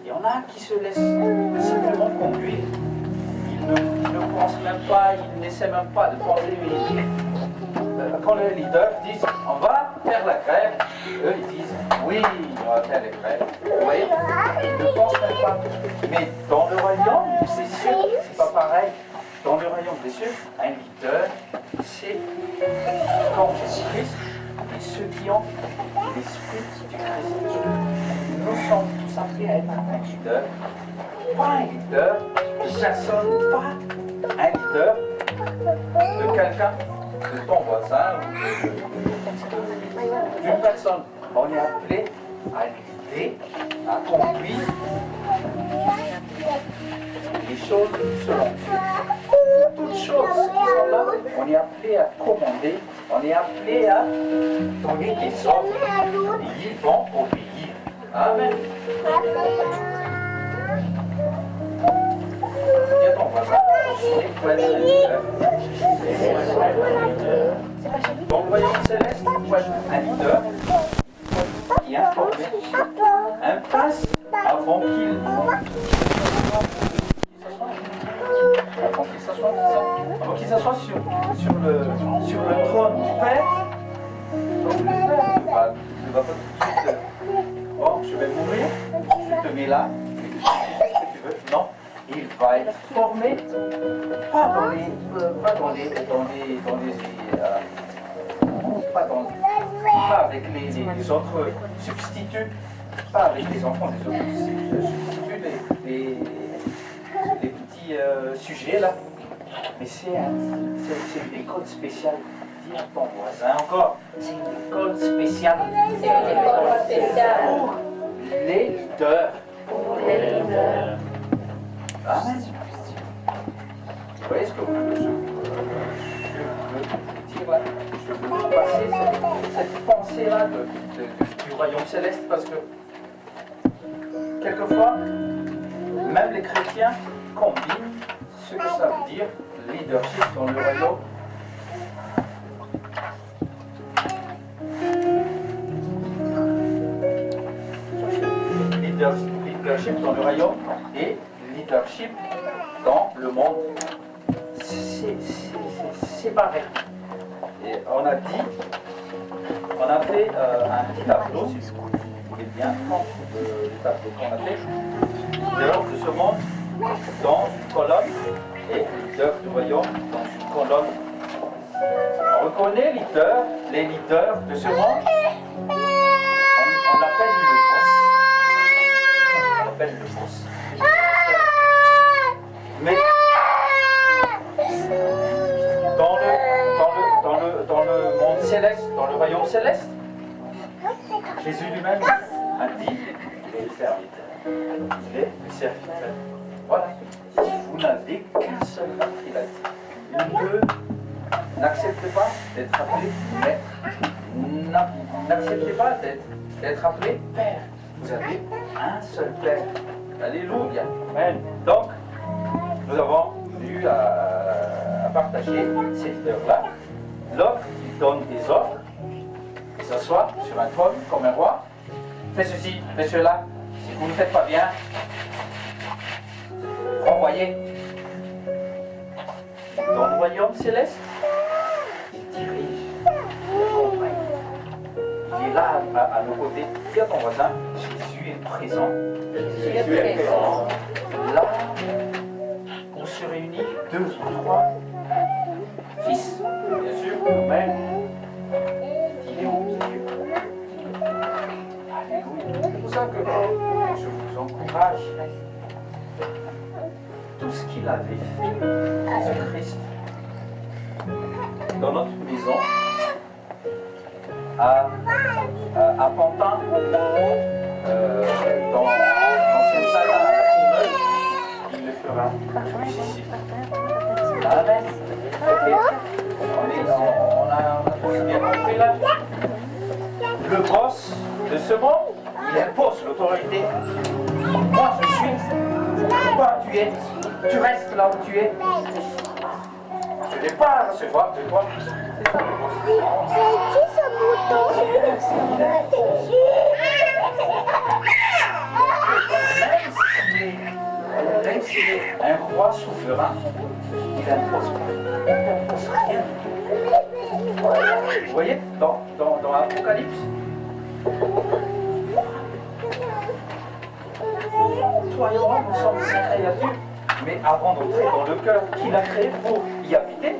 Il y en a qui se laissent simplement conduire. Ils ne pensent même pas, ils n'essaient même pas de penser. Quand les leaders disent on va faire la grève, eux ils disent oui, on va faire la grève. Vous voyez, ils ne pensent même pas. Mais dans le royaume des cieux, c'est pas pareil. Dans le royaume des cieux, un leader, c'est comme Jésus-Christ et ceux qui ont l'esprit du Christ. Nous sommes tous appelés à être un leader. Pas un leader de personne, pas un leader de quelqu'un, de ton voisin ou d'une personne. On est appelé à guider, à conduire les choses selon Dieu. Toutes choses qui sont là, on est appelé à commander, on est appelé à donner des ordres et ils vont obéir. Amen. Il y a ton voisin, pour être un leader. Dans le royaume céleste, pour être un leader, qui est informé, un prince avant qu'il s'assoie sur le trône du Père. Donc le Père ne va pas tout de suite bon, je vais mourir, je te mets là, et tu fais ce que tu veux. Non, il va être formé, pas avec les autres substituts, pas avec les enfants des autres substituts, les petits sujets là. Mais c'est une école spéciale. Dis à ton voisin encore, c'est une école spéciale. C'est une école spéciale. Pour les leaders. Amen. Vous voyez ce que je veux dire là? Je veux passer cette pensée-là du royaume céleste parce que quelquefois, même les chrétiens combinent ce que ça veut dire leadership dans le royaume. Leadership dans le royaume et leadership dans le monde. C'est pareil. Et on a fait un petit tableau, si vous voulez bien prendre le tableau qu'on a fait. Leader de ce monde dans une colonne et leader du royaume dans une colonne. On reconnaît les leaders de ce monde. Jésus lui-même a dit, il est le serviteur. Il est le serviteur. Voilà. Vous n'avez qu'un seul maître, il a dit. N'acceptez pas d'être appelé maître. N'acceptez pas d'être appelé père. Vous avez un seul père. Alléluia. Amen. Donc, nous avons eu à partager cette heure-là. L'homme, il donne des ordres. Il s'assoit sur un trône comme un roi. Fais ceci, fais cela. Si vous ne faites pas bien, renvoyez. Dans le royaume céleste, il dirige. Il est là à nos côtés. Dis à ton voisin, Jésus est présent. Jésus est présent. Là, on se réunit 2 ou 3 fils, bien sûr, mais il est au milieu. Alléluia. C'est pour ça que je vous encourage. Tout ce qu'il avait fait, ce Christ, dans notre maison, à Pantin, dans l'ancienne salle à immeuble, il le fera ici. Amen. On a bien compris là. Le boss de ce monde, il impose l'autorité. Moi je suis, toi tu es, tu restes là où tu es. Je ne vais pas recevoir de toi. C'est ça le boss. C'est qui ce bouton? Même s'il est un roi souverain, il n'impose pas. Il n'impose rien. Vous voyez, dans l'Apocalypse, toi et moi, nous sommes ses créatures, mais avant d'entrer dans le cœur qu'il a créé pour y habiter,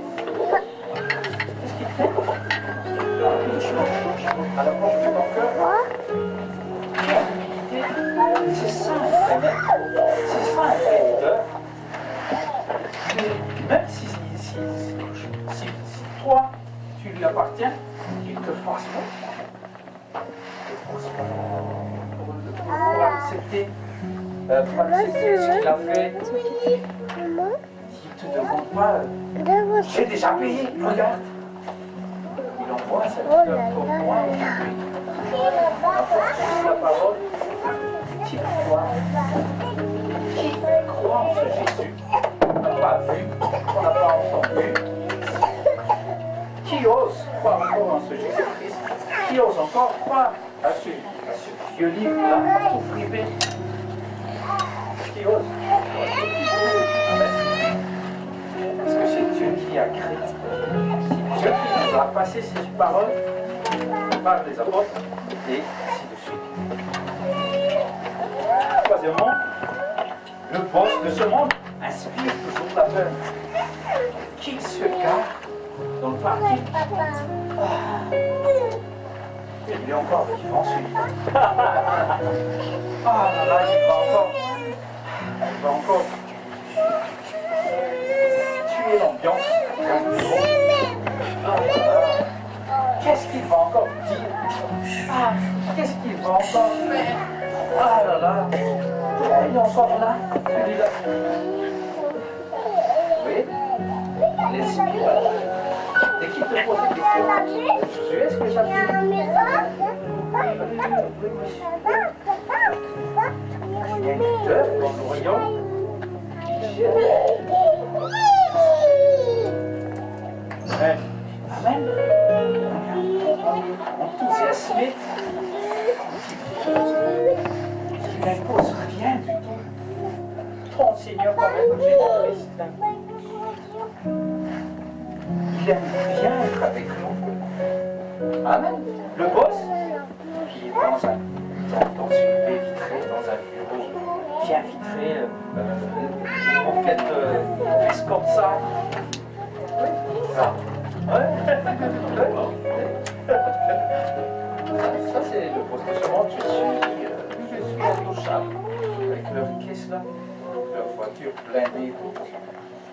qu'est-ce qu'il fait? Il change à la porte de ton cœur. C'est ça un créateur. C'est ça un créateur. Même si toi, tu lui appartiens, il te force pas. Pour accepter ce qu'il a fait. Il ne te demande pas, j'ai déjà payé, regarde. Il envoie cette fleur pour moi aujourd'hui. Apporte juste la parole. Qui croit en ce Jésus, qu'on n'a pas vu, qu'on n'a pas entendu, qui ose croire encore en ce Jésus-Christ, qui ose encore croire à ce vieux livre-là, tout privé, qui ose. Amen. Parce que c'est Dieu qui a créé. C'est Dieu qui nous a passé ces paroles par les apôtres et ainsi de suite. Troisièmement, le boss de ce monde inspire toujours la peur. Qu'il se gare dans le parking. Il est encore vivant celui-là. Ah là là, il va encore tuer l'ambiance d'un bureau. Ah là là. Qu'est-ce qu'il va encore dire? Ah, qu'est-ce qu'il va encore faire? Ah là là, il est encore là, celui-là. Oui, l'inspire. Dès qu'il te pose des questions, Jésus, est-ce que j'appuie? Oui, monsieur. Il y a une leader dans le royaume. Amen. Amen. Enthousiasmé. Il n'impose rien du tout. Ton Seigneur, quand même, Jésus-Christ. Il aime bien être avec nous. Amen. Le boss, qui est dans une baie vitrée, dans un bureau bien vitré, pour qu'elle puisse comme ça. Oui, ça. Ouais. Ça, c'est le boss de ce monde. Je suis intouchable. Avec leur caisse là, leur voiture blindée.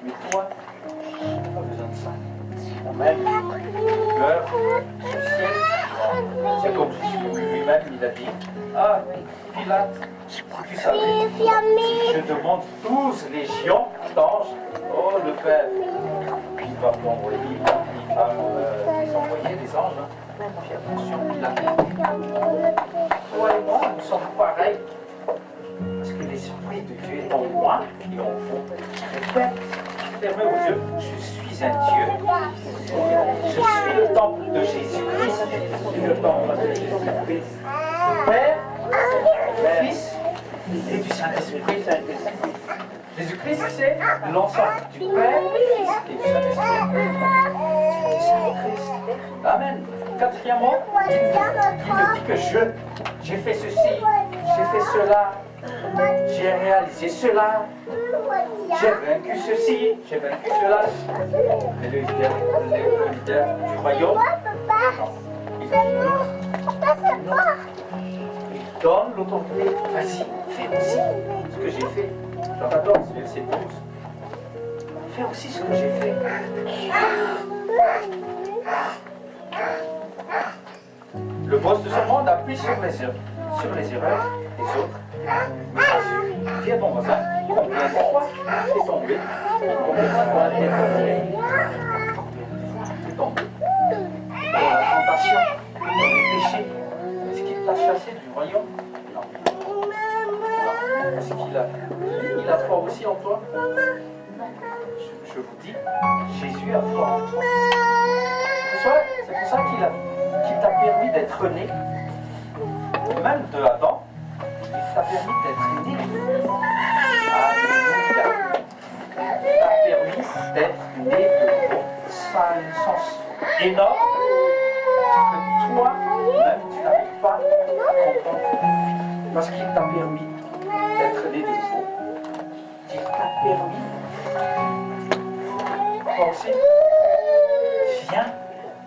Mais toi, tu n'as pas besoin de ça. Amen. Leur ciel, C'est comme Jésus lui-même, il a dit, ah, Pilate, si tu savais, si je demande 12 légions d'anges, oh le Père, il va m'envoyer, il va nous envoyer des anges. Hein. Fais attention, Pilate. Toi et moi, nous sommes pareils. Parce que l'Esprit de Dieu est en moi et en vous. Répète, fermez vos yeux, je suis un Dieu. Je suis le temple de Jésus-Christ. Je suis le temple de Jésus-Christ. Père, Fils et du Saint-Esprit. Jésus-Christ, c'est l'ensemble du Père, du Fils et du Saint-Esprit. Saint-Christ. Amen. Quatrièmement, il me dit que j'ai fait ceci, j'ai fait cela, j'ai réalisé cela, j'ai vaincu ceci, j'ai vaincu cela. Mais le leader du royaume, il donne l'autorité. Vas-y, fais aussi ce que j'ai fait. Jean 14, verset 12. Fais aussi ce que j'ai fait. Le boss de ce monde appuie sur les erreurs des autres. Jésus dit à ton voisin, combien de fois t'es tombé, combien de fois t'es tombé, combien de fois t'es tombé dans la tentation, dans les péchés. Est-ce qu'il t'a chassé du royaume? Non. Est-ce qu'il a foi aussi en toi? Je vous dis, Jésus a foi en toi. C'est pour ça qu'il t'a permis d'être né, même de Adam, il t'a permis d'être né. Alléluia. Il t'a permis d'être né de nouveau. Ça a un sens énorme que toi-même tu n'arrives pas à comprendre. Parce qu'il t'a permis d'être né de nouveau. Il t'a permis. Toi aussi, viens.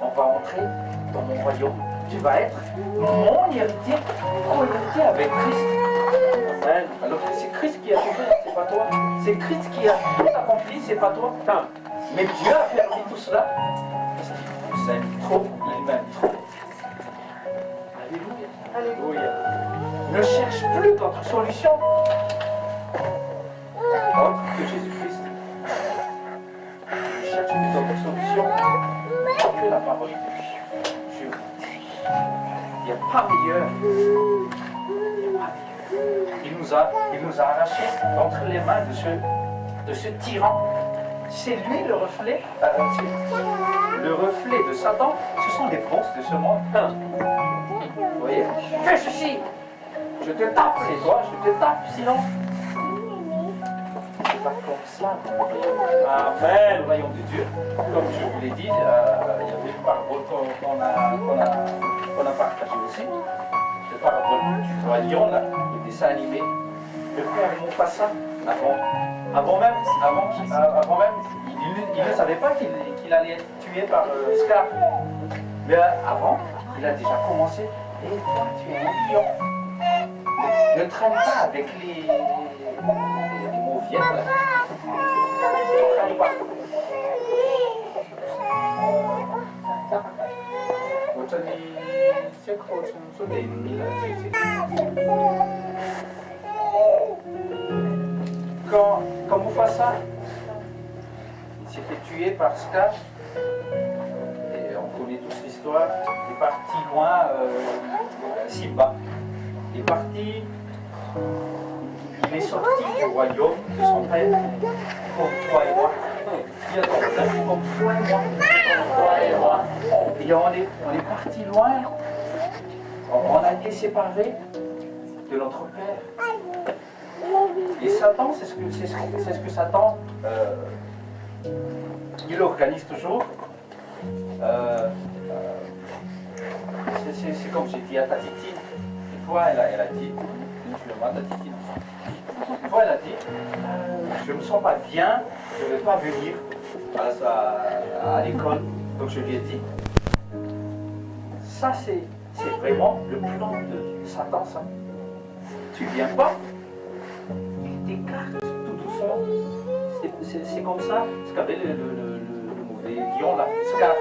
On va entrer dans mon royaume. Tu vas être mon héritier, co-héritier avec Christ. Amen. Alors que c'est Christ qui a tout fait, c'est pas toi. C'est Christ qui a tout accompli, c'est pas toi. Mais Dieu a permis tout cela parce qu'il vous aime trop, il m'aime trop. Alléluia. Alléluia. Ne cherche plus d'autre solution autre que Jésus-Christ. Ne cherche plus d'autre solution que la parole de Dieu. Il n'y a pas meilleur. Il n'y a pas meilleur. Il nous a arrachés entre les mains de ce tyran. C'est lui le reflet. Le reflet de Satan, ce sont les princes de ce monde. Vous voyez? Fais ceci. Je te tape, c'est toi, je te tape, sinon. C'est pas comme ça dans le royaume. Amen. Le royaume de Dieu, comme je vous l'ai dit, il y avait une parabole qu'on a partagée aussi. La parabole du roi lion, là, le dessin animé. Le frère Mufasa, avant même, il ne savait pas qu'il allait être tué par Scar. Mais avant, il a déjà commencé. Et toi, tu es un lion. Ne traîne pas avec les mauvais. Ne traîne pas. Quand Mufasa, il s'est fait tuer par Scar, et on connaît tous l'histoire, il est parti loin, Simba. Il est parti, il est sorti du royaume de son père, comme toi et moi. Il y a comme toi et moi. Et on est parti loin, on a été séparés de notre père. Et Satan, c'est ce que Satan, il organise toujours. C'est comme j'ai dit à ta titine. Une fois, elle a dit, une fois, elle a dit, je ne me sens pas bien, je ne vais pas venir à l'école. Donc je lui ai dit, ça c'est vraiment le plan de Satan, ça. Tu viens pas, il t'écarte tout doucement. C'est comme ça, ce qu'avait le mauvais lion là, Scar.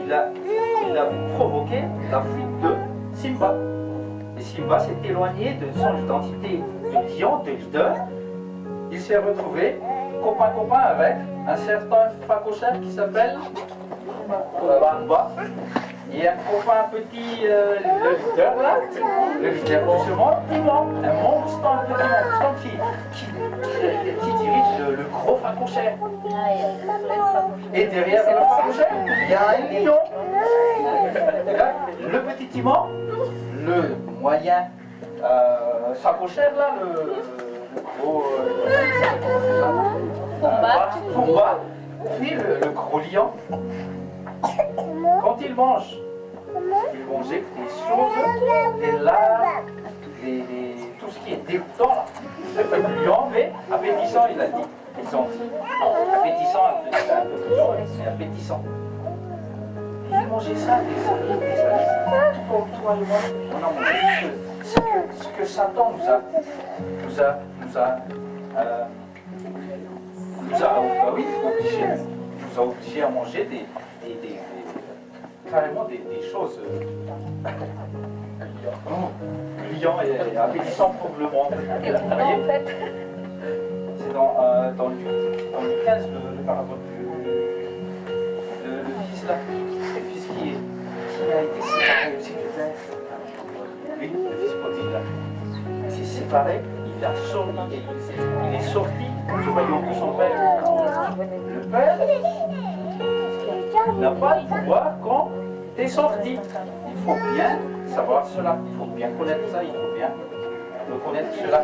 il a provoqué la fuite de Simba. Et Simba s'est éloigné de son identité de lion, de leader. Il s'est retrouvé copain avec un certain facochère qui s'appelle Bamba. Et un copain petit, le leader là, le leader de ce monde, un monstre, un petit monstre qui dirige le gros facochère. Et derrière le facochère, il y a un lion. Et là, le petit Timon, le moyen facochère là, le gros Pumba, puis le gros lion. Quand ils mangent des choses, des larves, tout ce qui est dégoûtant là. Le lion, mais appétissant, il a dit. Ils ont dit. Appétissant, un peu toujours, mais appétissant. Ils mangeaient ça des années, tout comme toi et moi. On a mangé ce que Satan nous a obligé à manger carrément des choses gluants et appétissants pour le monde. Vous voyez, c'est dans le 15, le parabole le fils là, le fils qui a été séparé aussi du père. Oui, le fils prodigue là. Il s'est séparé, il est sorti du royaume de son père. Le père n'a pas de pouvoir quand tu es sorti. Il faut bien savoir cela, il faut bien connaître ça, il faut bien reconnaître cela.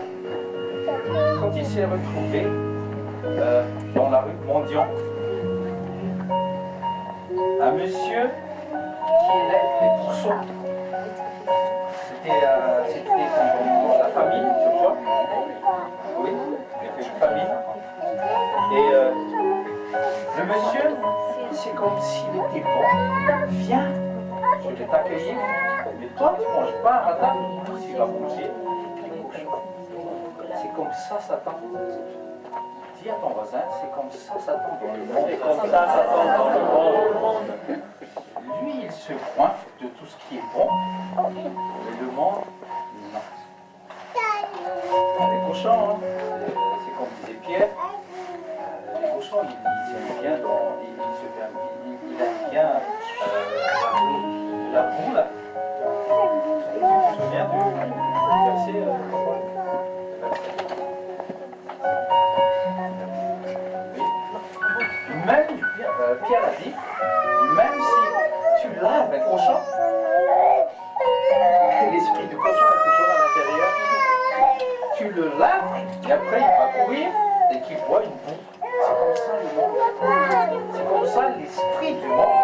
Quand il s'est retrouvé dans la rue mendiant, un monsieur qui élève les pourceaux, c'était dans la famille, je crois. Oui, il était une famille. Et le monsieur, c'est comme s'il était bon. Viens, je vais t'accueillir. Mais toi, tu ne manges pas à table. Tu vas manger les cochons. C'est comme ça, Satan. Dis à ton voisin, c'est comme ça, Satan dans le monde. C'est comme ça, Satan dans le monde. Lui, il se coiffe de tout ce qui est bon. Mais le monde, non. Les cochons, hein, c'est comme disait Pierre. Les cochons, ils aiment bien il aime bien la boue là. Tu te souviens du verset oui. Même, Pierre a dit, même si tu laves un cochon, l'esprit du cochon est toujours à l'intérieur, tu le laves et après il va courir et qu'il boit une boue. C'est comme ça le monde. C'est comme ça l'esprit du monde.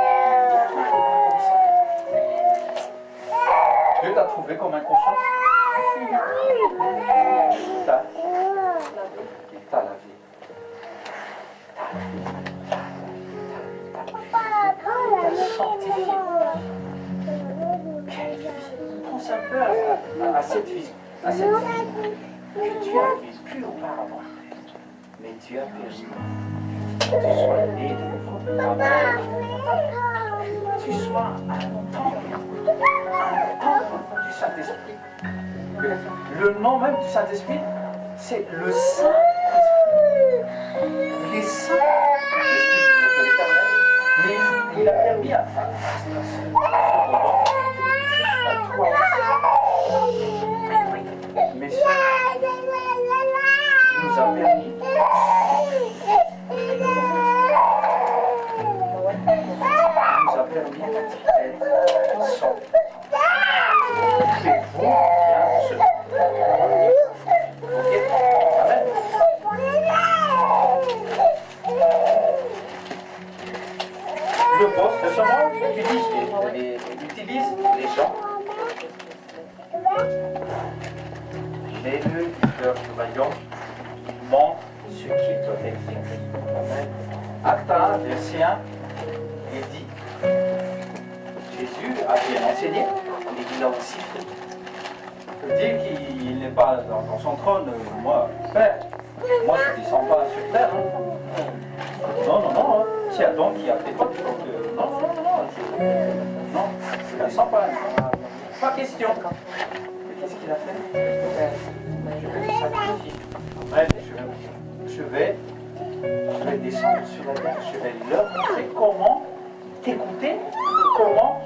Dieu t'a trouvé comme un cochon. Il t'a lavé. T'a sanctifié. Pense un peu à cette vie que tu as vécue auparavant. Mais Dieu a permis que tu sois né de nouveau. Amen. Que tu sois un temple du Saint-Esprit. Le nom même du Saint-Esprit, c'est le Saint-Esprit. Les saints, l'Esprit de l'Éternel. Mais il a permis à toi aussi. Mais ça, il nous a permis. Il nous a permis d'être son. C'est vous bien ce. Ok? Amen. Le boss de ce monde utilise les gens. Mais le leader du royaume montre ce qu'il doit être fait. Acte 1, verset 1, il dit Jésus a bien enseigné, mais il a aussi fait. Il peut dire qu'il n'est pas dans son trône, moi, Père. Moi, je ne descends pas sur terre. Hein. Non. C'est Adam qui a fait pas. Non. Non, je ne sens pas. Pas question. Mais qu'est-ce qu'il a fait? Je vais te sacrifier. Ouais, je vais descendre sur la terre. Je vais leur montrer comment t'écouter, comment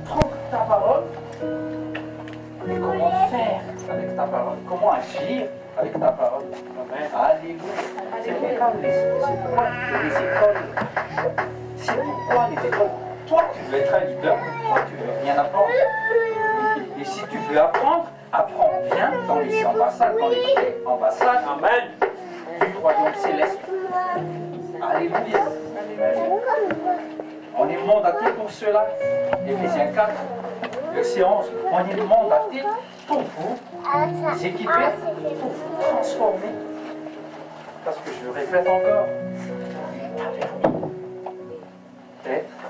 prendre ta parole et comment faire avec ta parole, comment agir avec ta parole. Alléluia. C'est pourquoi les écoles. C'est pourquoi les écoles. Toi, tu veux être un leader, toi, tu veux bien apprendre. Et si tu veux apprendre, apprends bien dans les ambassades, dans les ambassades, amen, du royaume céleste. Alléluia. On est mandaté pour cela. Éphésiens 4, verset 11. On est mandaté pour vous équiper, pour vous transformer. Parce que je répète encore, il t'a permis d'être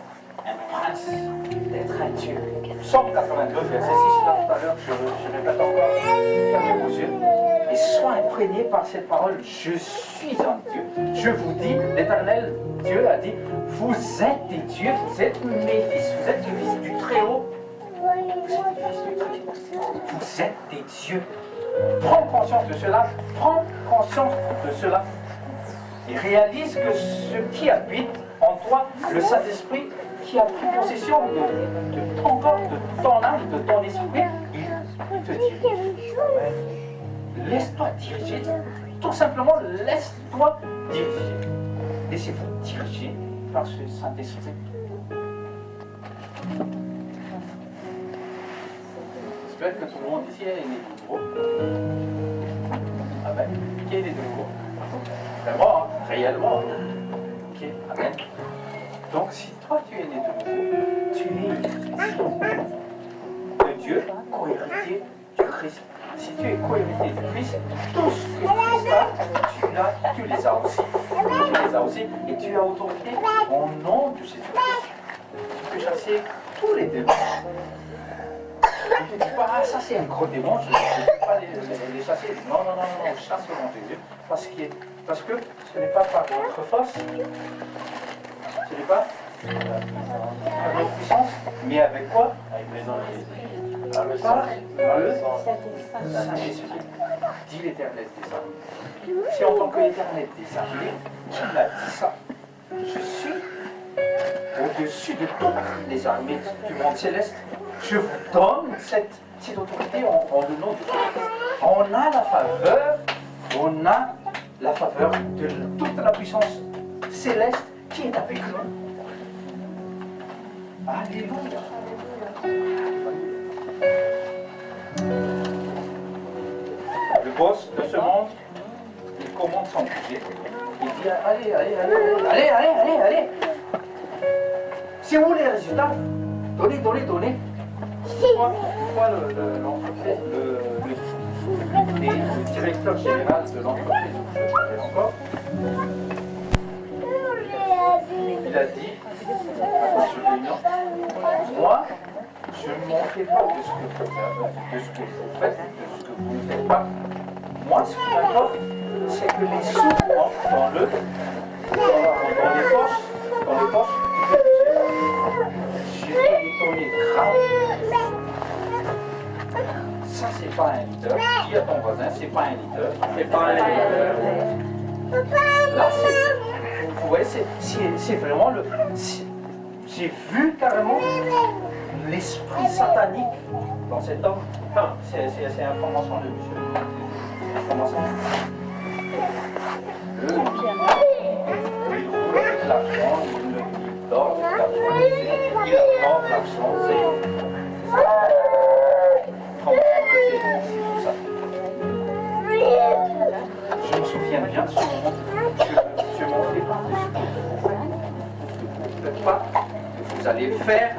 un prince, d'être un Dieu. Psaume 82, verset 6, là tout à l'heure, je répète encore, fermez vos yeux et sois imprégné par cette parole. Je suis un Dieu. Je vous dis, l'Éternel Dieu a dit, vous êtes des dieux, vous êtes mes fils, vous êtes les fils du Très-Haut. Vous êtes des dieux. Prends conscience de cela, prends conscience de cela. Et réalise que ce qui habite en toi, le Saint-Esprit, qui a pris possession de ton corps, de ton âme, de ton esprit, il te dirige. Laisse-toi diriger. Tout simplement, laisse-toi diriger. Laissez-vous diriger par ce Saint-Esprit. J'espère que tout le monde ici est né de nouveau. Amen. Qui est né de nouveau? Vraiment, hein? Réellement. Ok, amen. Donc, si toi tu es né de nouveau, tu es de Dieu, co-héritier du Christ. Si tu es co-héritier du Christ, tout ce que Christ a, tu les as aussi. Tu les as aussi et tu as autorité au nom de Jésus-Christ. Tu peux chasser tous les démons. Tu ne dis pas, ah ça c'est un gros démon, je ne peux pas les chasser. Non, chasse au nom de Jésus. Parce que ce n'est pas par votre force, ce n'est pas par votre puissance, mais avec quoi? Avec les anges. Par le Saint-Esprit, dit l'Éternel des armées. C'est en tant que l'Éternel des armées qu'il a dit ça. Je suis au-dessus de toutes les armées du monde céleste. Je vous donne cette autorité en le nom de Jésus. On a la faveur de toute la puissance céleste qui est avec nous. Alléluia. Le boss de ce monde, il commande son budget. Il dit allez. C'est où les résultats? Donnez. Pourquoi l'entreprise, le directeur général de l'entreprise, je ne sais pas encore, il a dit à cette réunion, moi, je ne m'en fais pas de ce que vous faites, de ce que vous ne faites pas. Moi, ce qui m'importe, c'est que les sous entrent dans les poches, j'ai étonné grave. Ça, c'est pas un leader. Dis à ton voisin, c'est pas un leader. C'est pas un leader. Là, vous voyez, c'est vraiment le. J'ai vu carrément l'esprit satanique dans cet homme. Enfin, c'est information de monsieur. Information. Il roule avec l'argent, il dort avec l'argent, il apporte l'argent, c'est ça. C'est tout ça. Je me souviens bien de ce moment. Je m'en fais pas de ce que vous faites pas, que vous allez faire.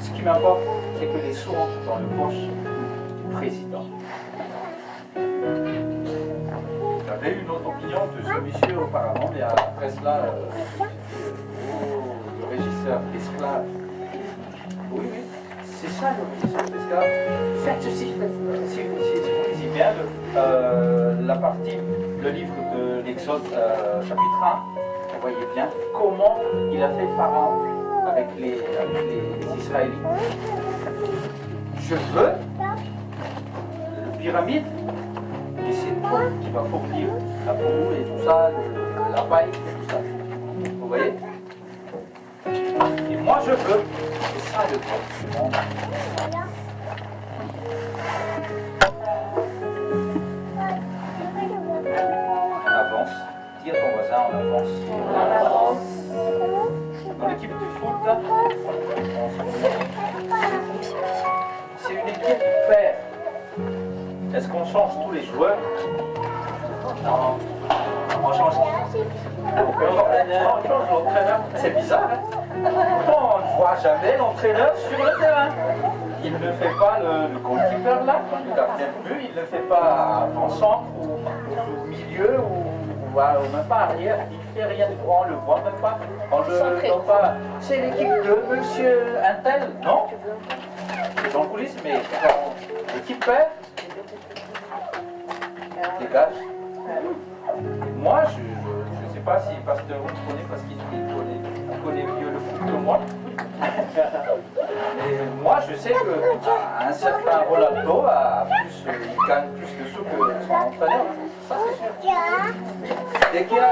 Ce qui m'importe, c'est que les sous entrent dans le poche du président. J'avais une autre opinion de ce monsieur auparavant, mais après cela, le régisseur esclave. Oui, c'est ça le régisseur esclave. Faites ceci, si vous lisez bien la partie, le livre de l'Exode chapitre 1, vous voyez bien comment il a fait Pharaon. avec les Israélites. Je veux le pyramide, et c'est toi qui va fournir la boue et tout ça, la paille et tout ça. Vous voyez? Et moi je veux, c'est ça le propre. On avance, dis à ton voisin, on avance. Dans l'équipe du foot, là, c'est une équipe paire. Est-ce qu'on change tous les joueurs? Non. On change l'entraîneur. C'est bizarre, hein? On ne voit jamais l'entraîneur sur le terrain. Il ne fait pas le goalkeeper là, le gardien de but, il ne le fait pas avant-centre ou au milieu ou même pas arrière. Il ne fait rien de tout. On ne le voit même pas. On le voit pas. C'est l'équipe de monsieur Intel, non? C'est dans les coulisses, mais l'équipe perd. Dégage. Moi, je ne sais pas si Pasteur vous connaît parce qu'il connaît mieux le foot que moi. Mais moi, je sais qu'un certain Ronaldo il gagne plus de sous que son entraîneur. Ça, c'est sûr. Dès qu'il y a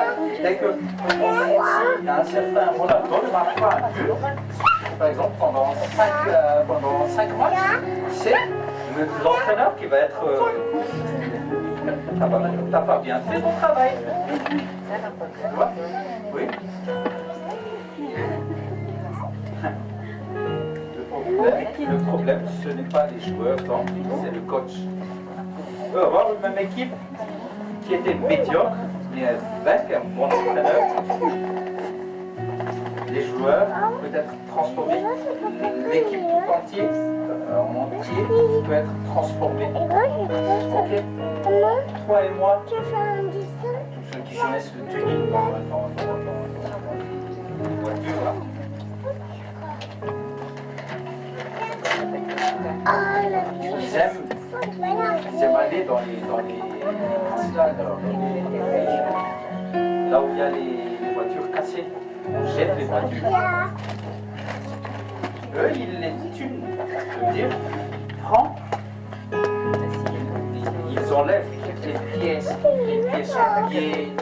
un certain Ronaldo ne marque pas un but, par exemple, pendant 5 matchs, c'est l'entraîneur qui va être... T'as pas bien fait ton travail. Tu vois? Oui. Le problème, ce n'est pas les joueurs, c'est le coach. On peut avoir une même équipe qui était médiocre, mais avec un bon entraîneur. Les joueurs peuvent être transformés. L'équipe tout entier, en entier, peut être transformée. Ok? Toi et moi, tous ceux qui connaissent le tuning dans les voitures là. Ils aiment aller dans les là où il y a les voitures cassées. On jette les voitures. Eux, ils les tunent. Ça veut dire, prends, ils enlèvent les pièces pliées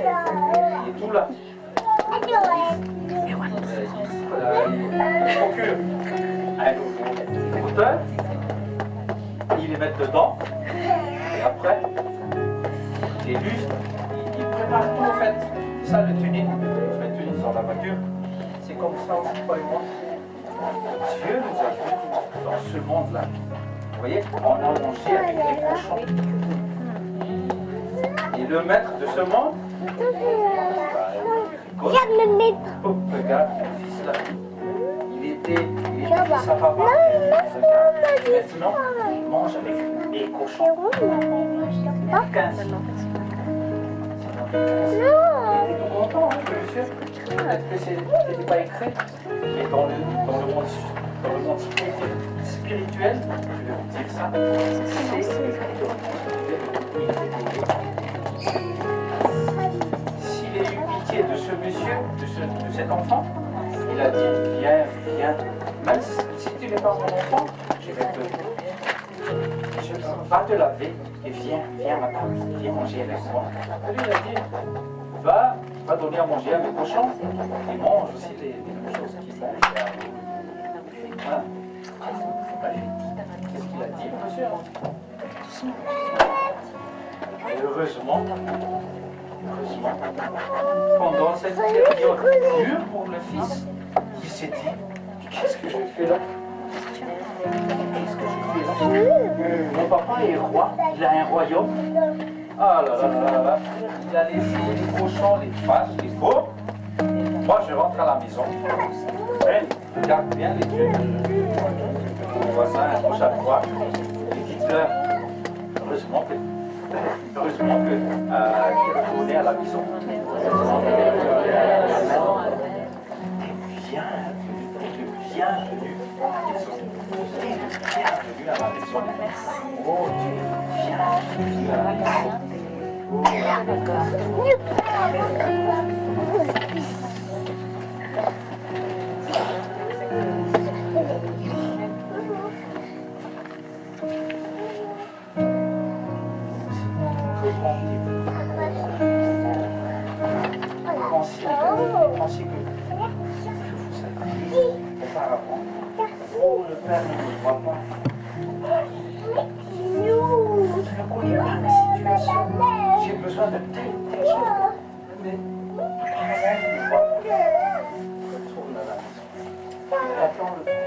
et tout là. Ils procurent un nouveau moteur, ils les mettent dedans, et après, les lustres, ils préparent tout en fait. C'est ça le tuning. Le tuning dans la voiture, c'est comme ça, toi et moi. Dieu nous a mis dans ce monde-là. Vous voyez, on a mangé avec les cochons. Et le maître de ce monde, regarde mon fils là. Il était sa papa. Maintenant, il mange avec les cochons. 15. Il était tout content, hein, le monsieur. Peut-être que c'était pas écrit, mais dans le monde spirituel, je vais vous dire ça, s'il a eu pitié de ce monsieur, de cet enfant, il a dit, viens, même si tu n'es pas mon enfant, je vais te laver et viens ma table, viens manger avec moi. Et lui il a dit, va donner à manger à mes cochons, ils mangent aussi les mêmes choses qu'ils mangent. Voilà. Qu'est-ce qu'il a dit, monsieur? Et heureusement, pendant cette période dure pour le fils, il s'est dit, qu'est-ce que je fais là? Qu'est-ce que je fais là? Mon papa est roi, il a un royaume. Ah là là là là, il a laissé les cochons, les vaches, les veaux. Moi je rentre à la maison. Regarde bien les yeux de mon voisin à gauche à droite. Et dites-leur, heureusement que qu'il est retourné à la maison. Bienvenue à la maison. Oh, bienvenue à la maison. Pensez que je vous ai dit auparavant, oh, le Père ne me voit pas. Je ne connais pas ma situation. J'ai besoin de telle chose. Mais Père ne me voit pas. Retourne à la maison. Il attend le Père.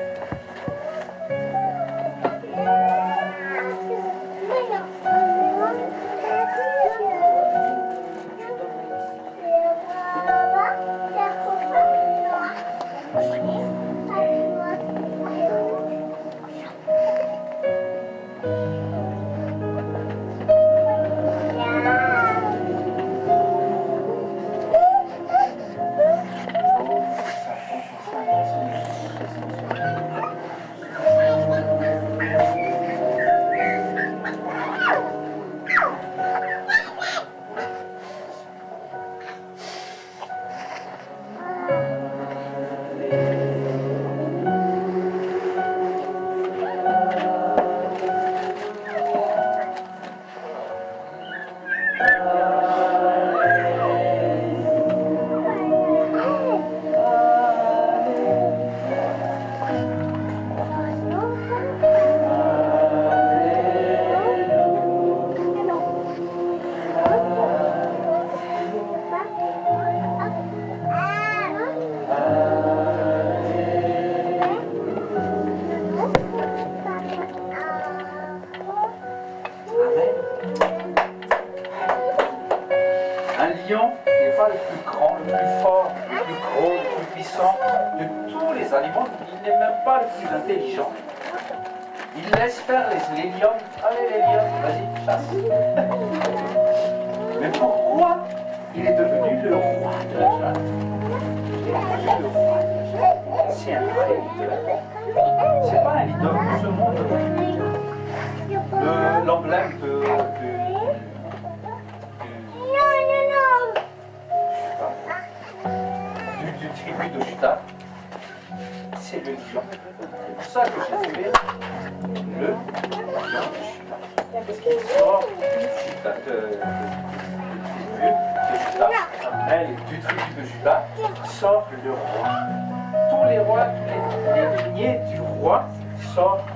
Intelligent. Il laisse faire les lions. Allez les lions, vas-y, chasse. Mais pourquoi il est devenu le roi de la jungle? Il est devenu le roi de la jungle. C'est un vrai leader. C'est pas un leader de ce monde. L'emblème du tribu de Juda, c'est le lion. C'est pour ça que j'ai fait le lion de Juda. Parce qu'il sort du tribu de Juda, sort le roi. Tous les rois, tous les lignées du roi sortent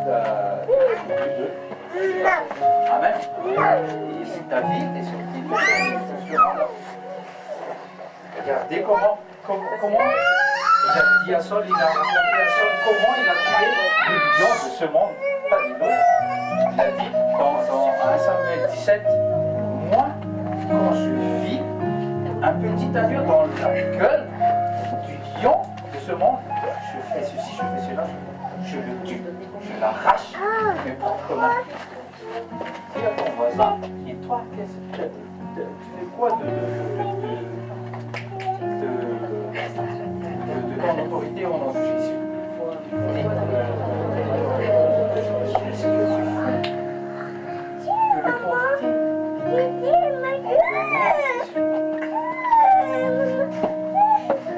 de Juda. Amen. Et c'est David et son petit là. Regardez comment il a dit à Saul, comment il a tué le lion de ce monde, pas du autre. Il a dit dans 1 Samuel 17, moi, quand je vis un petit agneau dans la gueule du lion de ce monde, je fais ceci, je fais cela, je le tue, je l'arrache, mais proprement. Dis à ton voisin, et toi, tu fais quoi de ton autorité au nom de Jésus?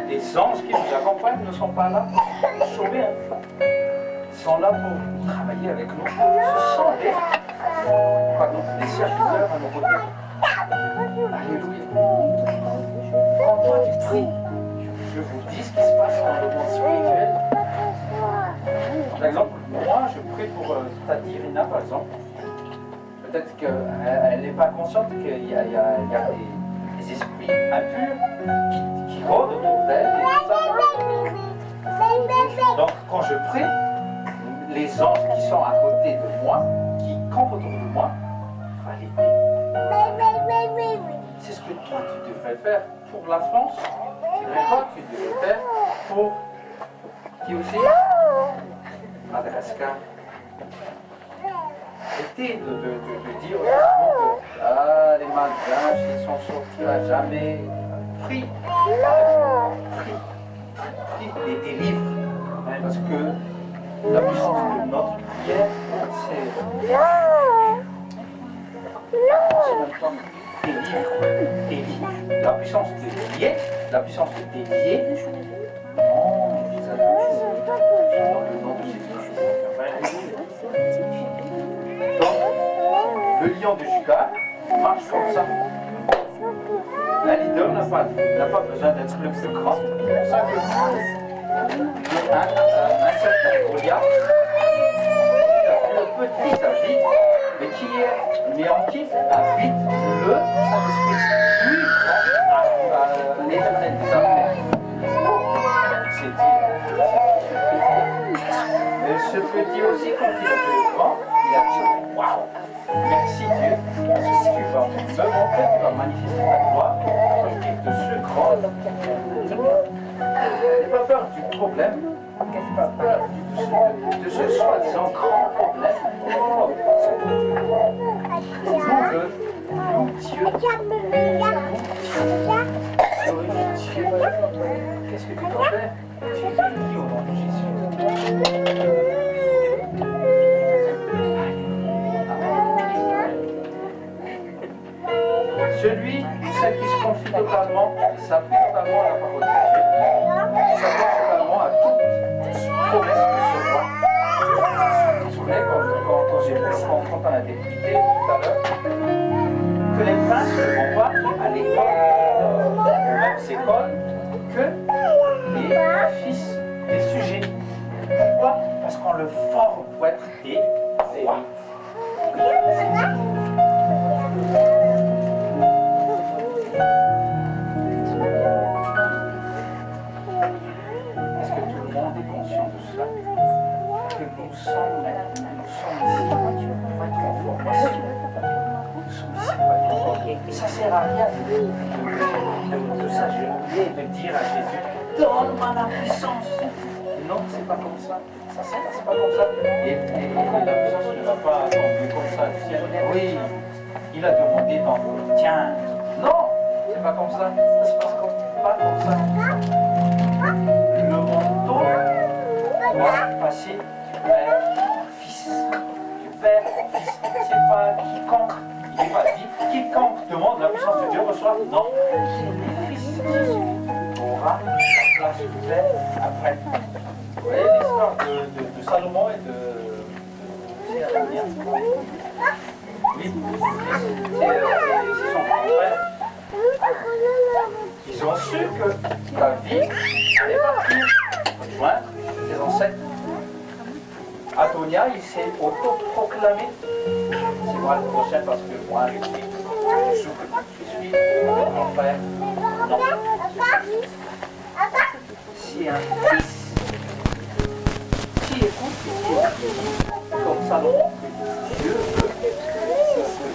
Les anges qui nous accompagnent ne sont pas là pour nous sauver, ils sont là pour travailler avec nous. Ce sont des serviteurs à nos côtés. Alléluia. Quand toi tu pries, je vous dis ce qui se passe dans le monde spirituel. Par exemple, moi je prie pour Tati Irina, par exemple. Peut-être qu'elle n'est pas consciente qu'il y a des esprits impurs qui rôdent autour d'elle et tout ça. Donc quand je prie, les anges qui sont à côté de moi, qui campent autour de moi, va l'aider. C'est ce que toi tu devrais faire pour la France. C'est toi que tu devrais faire pour qui aussi? Madagascar. Arrêtez de dire que les malgaches ils sont sortis à jamais. Prie, les délivre. Parce que la puissance de notre prière, c'est même temps délivre. La puissance de lier, la puissance de délier. Non, je vous annonce, dans le nom de Jésus. Donc, le lion de Judas marche comme ça. Un leader n'a pas besoin d'être le plus grand. C'est pour ça que un certain Goliath, le petit David, mais qui est, mais en qui habite le Saint-Esprit. Lui, l'Éternel des armées. C'est dit. Et ce petit aussi, quand il a vu le grand, il a dit waouh, merci Dieu, parce que tu vas me montrer, tu vas manifester ta gloire, de ce grand. N'aie pas peur du problème, n'aie pas peur de ce soi-disant grand problème. Loue Dieu. Qu'est-ce que tu t'en fais? Tu es béni au nom de Jésus. Celui ou celle qui se confie totalement, s'appuie totalement à la parole de Dieu, s'appuie totalement à toute promesse de ce roi. Vous vous souvenez quand on a débuté tout à l'heure, que les princes ne vont pas à l'école, aux mêmes écoles que les fils des sujets. Pourquoi? Parce qu'on le forme pour être des rois. Est-ce que tout le monde est conscient de cela? Que nous sommes maintenant, nous sommes ici pour être en formation. Nous sommes ici pour être en formation. Et ça ne sert à rien de s'agenouiller et de dire à Jésus, donne-moi la puissance. Non, c'est pas comme ça. Ça sert, c'est pas comme ça. Et la puissance ne va pas tomber comme ça. Oui, il a demandé dans tiens. Non, c'est pas comme ça. Ça se passe pas comme ça. Le manteau doit passer du père au fils. Du père au fils. C'est pas quiconque. Il n'est pas dit quiconque demande la puissance de Dieu reçoit. Non. Le fils Jésus aura la place du père après. Vous voyez l'histoire de Salomon et de. C'est oui, c'est son frère. Ils ont su que David allait partir rejoindre ses ancêtres. Adonia, il s'est auto-proclamé. C'est moi le prochain parce que moi je suis mon frère. Non. Si un fils qui écoute et qui obéit comme Salomon, Dieu veut que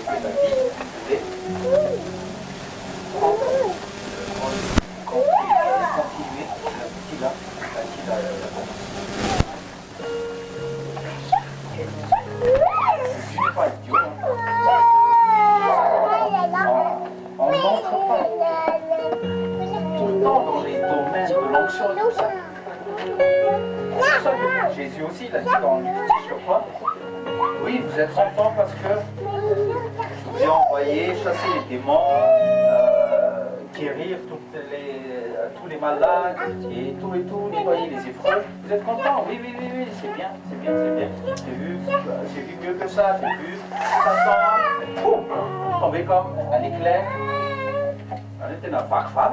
David ait continué qu'il a Dieu n'est pas idiot. On n'entre pas tout le temps dans les domaines de l'onction et tout ça. Jésus aussi, il a dit dans Luc 10, je crois, oui, vous êtes contents parce que je vous ai envoyé chasser les démons, guérir tous les malades et tout, nettoyer les épreuves. Vous êtes contents? Oui, c'est bien. J'ai vu mieux que ça, j'ai vu Satan tomber comme un éclair. On était dans le parfum,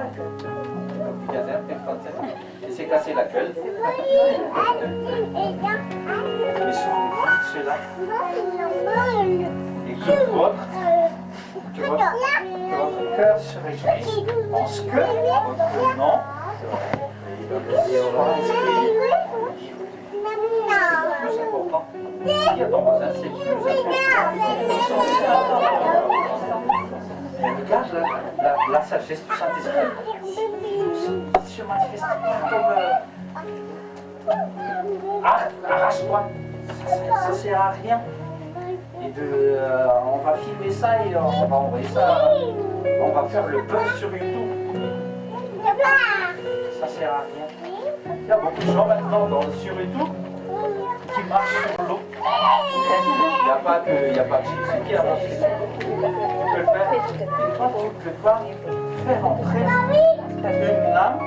il s'est cassé la gueule. Mais souvenez-vous de cela. Et que votre cœur se réjouisse en ce que votre nom soit inscrit. C'est le plus important. Dis à ton voisin, c'est le plus important. Regarde la sagesse du Saint-Esprit. Il se manifeste pas comme arrache-toi. Ça sert à rien. Et on va filmer ça et on va envoyer ça. On va faire le buzz sur YouTube. Ça sert à rien. Il y a beaucoup de gens maintenant sur YouTube qui marchent sur l'eau. Il n'y a pas que Jésus qui a marché sur l'eau. Tu peux le faire. Et toi, tu peux pas faire entrer une âme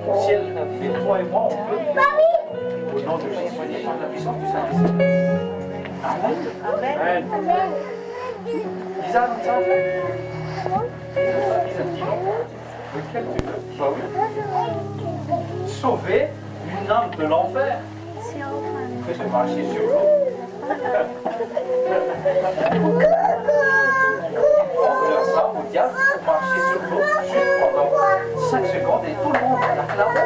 au ciel. Et toi et moi, on peut. Au nom de Jésus, par la puissance du Saint-Esprit. Amen. Amen. Lisa, ça? Lisa, dis donc. Lequel tu veux? Bah oui. Sauver une âme de l'enfer. Que de marcher sur l'eau. On leur ça au diable pour marcher sur l'eau juste pendant 5 secondes et tout le monde l'acclame.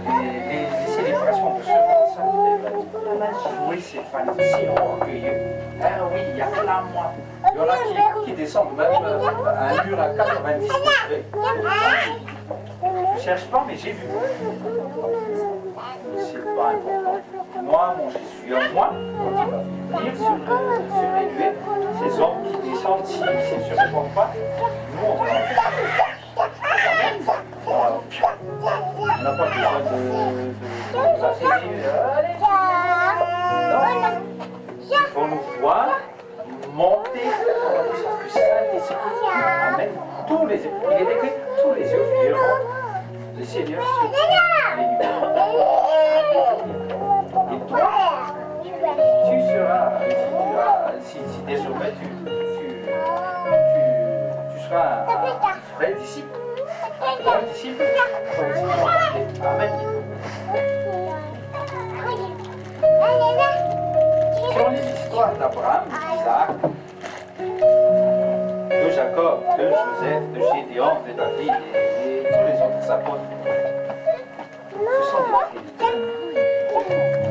Les célébrations de ce oui, c'est si orgueilleux. Ah oui, il y a plein moi. Il y en a qui descendent même à un mur à 90 degrés. Je ne cherche pas, mais j'ai vu. C'est pas important. Moi, mon Jésus, à moi, quand il va venir sur les nuées, ces hommes qui descendent, s'ils ne se répondent pas, nous, on va. On n'a pas besoin de s'asseoir. Il faut nous voir monter dans le Saint-Esprit. Amen. Tous les yeux, il est écrit, tous les yeux verront le Seigneur sur les nuées. Et toi, tu seras, si désormais tu seras un vrai disciple. Un disciple, amen. Sur les histoires d'Abraham, d'Isaac, de Jacob, de Joseph, de Gédéon, de David et tous les autres apôtres, ce sont des frères.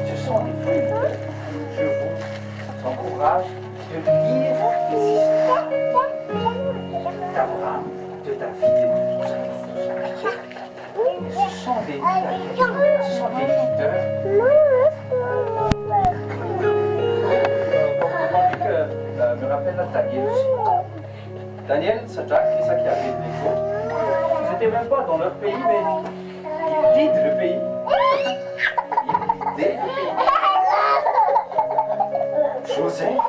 Ce sont des frères. Je vous encourage de lire les histoires d'Abraham, de David et de tous les autres. Ce sont des leaders. Me rappelle Daniel aussi. Daniel, Sadrach, Meshach et Abednego, ils n'étaient même pas dans leur pays, mais ils leadent le pays. Ils leadaient le pays. Joseph,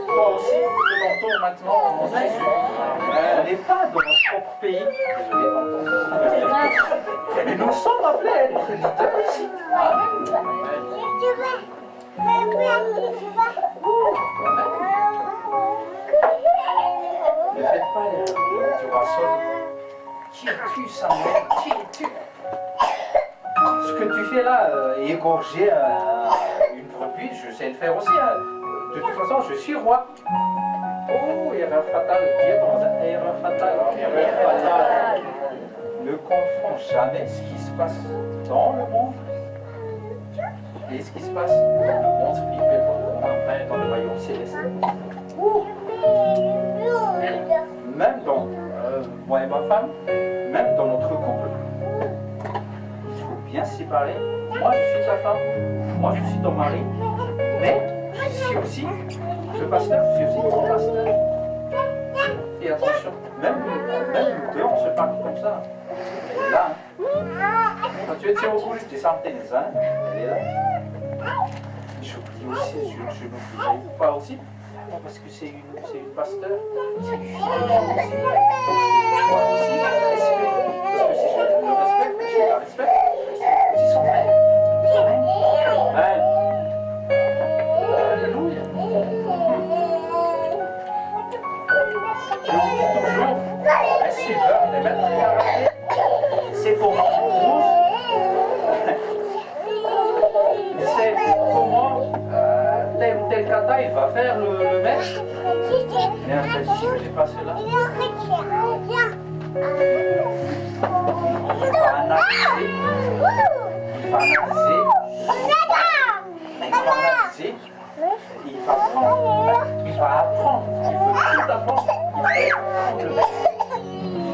toi aussi, de ton tour maintenant, mon Jésus. On n'est pas dans notre propre pays. Désolé, mais nous sommes appelés à être leaders ici. Amen. Ne faites pas l'erreur du rasson. Qui es-tu, Samuel? Qui es-tu? Ce que tu fais là, égorger une brebis, je sais le faire aussi. Hein. De toute façon, je suis roi. Oh, erreur fatale. Erreur fatale. Erreur fatale. Ne confonds jamais ce qui se passe dans le monde et ce qui se passe dans le monde spirituel, dans le royaume céleste. Même dans moi et ma femme, même dans notre couple, il faut bien se séparer. Moi, je suis sa femme, moi, je suis ton mari, mais je suis aussi le pasteur, je suis aussi ton pasteur. Et attention, même nous deux, on se parle comme ça. Elle est là. Quand tu étais au cours, je t'ai senti les uns, elle est là. J'oublie aussi, je n'oublierai pas aussi, parce que c'est une pasteur, c'est une fille de Dieu aussi. Donc je dois aussi la respecter, parce que si je le respecte, je la respecte aussi son frère. Amen. Alléluia. Je vous dis toujours, un suiveur des maîtres karaté, c'est comment c'est comment tel ou tel kata il va faire le maître. Mais en fait, si j'ai pas cela, il va analyser, il va apprendre, il veut tout apprendre, il va apprendre le maître.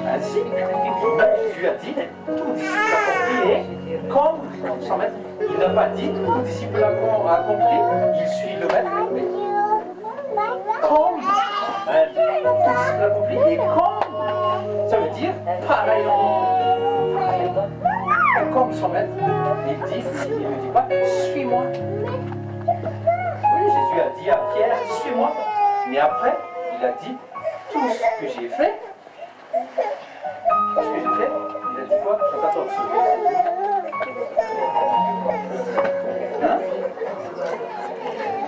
Ainsi, même Jésus a dit, tout disciple accompli est comme son maître. Il n'a pas dit, tout disciple accompli, il suit le maître, mais comme tout disciple accompli est comme, ça veut dire pareillement. Comme son maître, il ne dit pas, suis-moi. Oui, Jésus a dit à Pierre, suis-moi. Mais après, il a dit, tout ce que j'ai fait, Qu'est-ce que j'ai fait? Il a dit quoi? Je pas trop. Hein?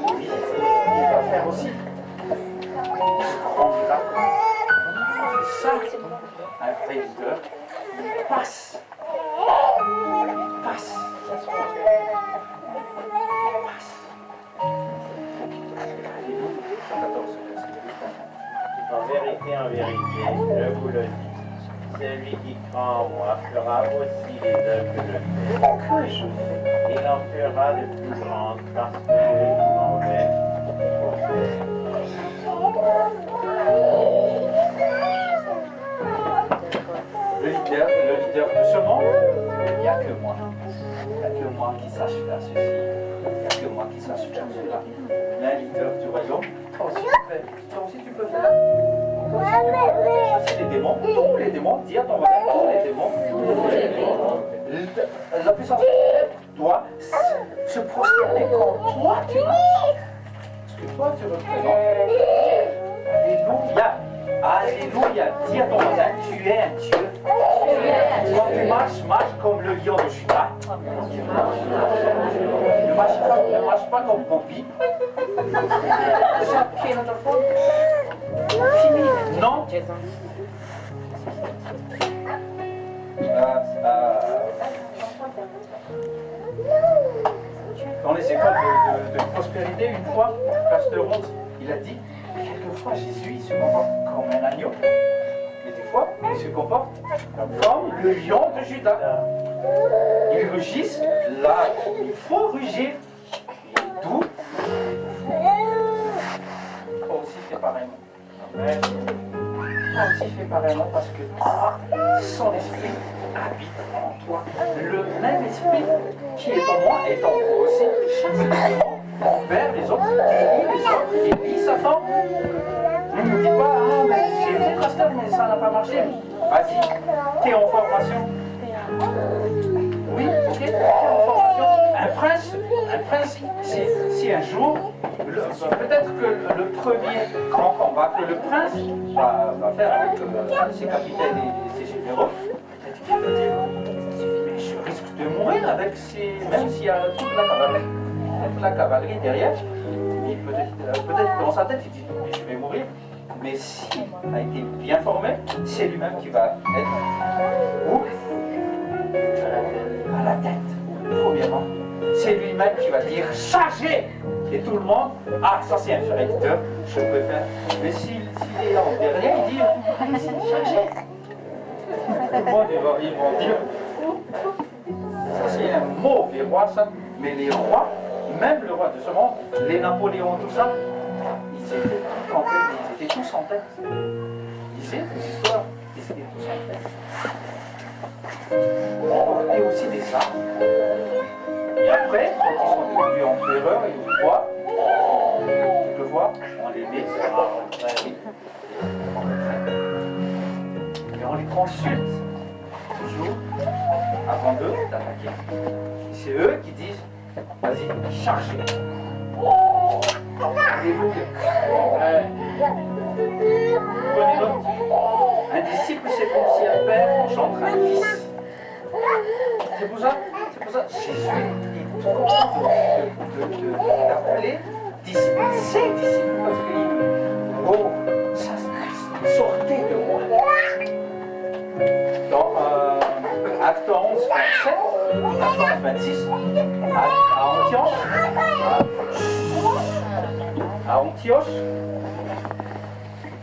Oui, il va faire aussi. Grand miracle. C'est ça, un vrai leader. Passe. Passe. En vérité, je vous le dis, celui qui croit en moi fera aussi les œuvres que je fais. Il en fera de plus grandes parce que je m'en vais. Le leader de ce monde, il n'y a que moi. Il n'y a que moi qui sache faire ceci. Il n'y a que moi qui sache faire cela. Mais un leader du royaume, toi aussi tu peux faire. Toi aussi tu peux faire. Toi aussi tu peux faire. Chasser les démons, tous les démons, dis à ton voisin, tous les démons. La puissance doit se prosterner quand toi tu marches. Parce que toi tu représentes. Alléluia. Alléluia. Dis à ton voisin, tu es un Dieu. Quand tu marches, marche comme le lion de Judas. Ne marche pas comme Pompie. Non. Dans les écoles de prospérité, une fois, Pasteur Ronde, il a dit, quelquefois Jésus il se comporte comme un agneau, mais des fois il se comporte comme le lion de Judas. Il rugisse là, il faut rugir. Il est doux. Toi aussi fais pareillement. Amen. Toi aussi fais pareillement parce que son esprit habite en toi. Le même esprit qui est en moi est en toi aussi. Envers les autres, et sa femme. Ne me dis pas, ah, mais j'ai fait pasteur, mais ça n'a pas marché. Vas-y, tu es en formation. Oui, ok, tu es en formation. Un prince, si un jour, peut-être que le premier grand combat que le prince va faire avec ses capitaines et ses généraux, peut-être qu'il va dire, mais je risque de mourir avec même s'il y a toute la cavalerie derrière. Et peut-être dans sa tête, il dit, je vais mourir. Mais s'il a été bien formé, c'est lui-même qui va être où? À la tête, premièrement. C'est lui-même qui va dire chargez! Et tout le monde, ah, ça c'est un frère éditeur, je peux faire. Mais s'il est là en dernier, il dit allez-y, chargez! Tout le monde, ils vont dire ça c'est un mauvais roi, ça. Mais les rois, même le roi de ce monde, les Napoléons, tout ça, ils étaient tous en tête, ils étaient tous en tête. Ils disaient des histoires, ils étaient tous en tête. On portait aussi des armes. Et après, quand ils sont devenus empereurs et rois, quelquefois, on les met mais on les consulte toujours avant d'eux d'attaquer. C'est eux qui disent vas-y, chargez. Alléluia. Prenez note. Un disciple, c'est comme si un père engendre un fils. C'est pour ça Jésus est tout content d'appeler disciple. C'est disciple parce qu'il oh, ça sortez de moi. Dans Acte 11, 27, Acte 11, 26, à Antioche,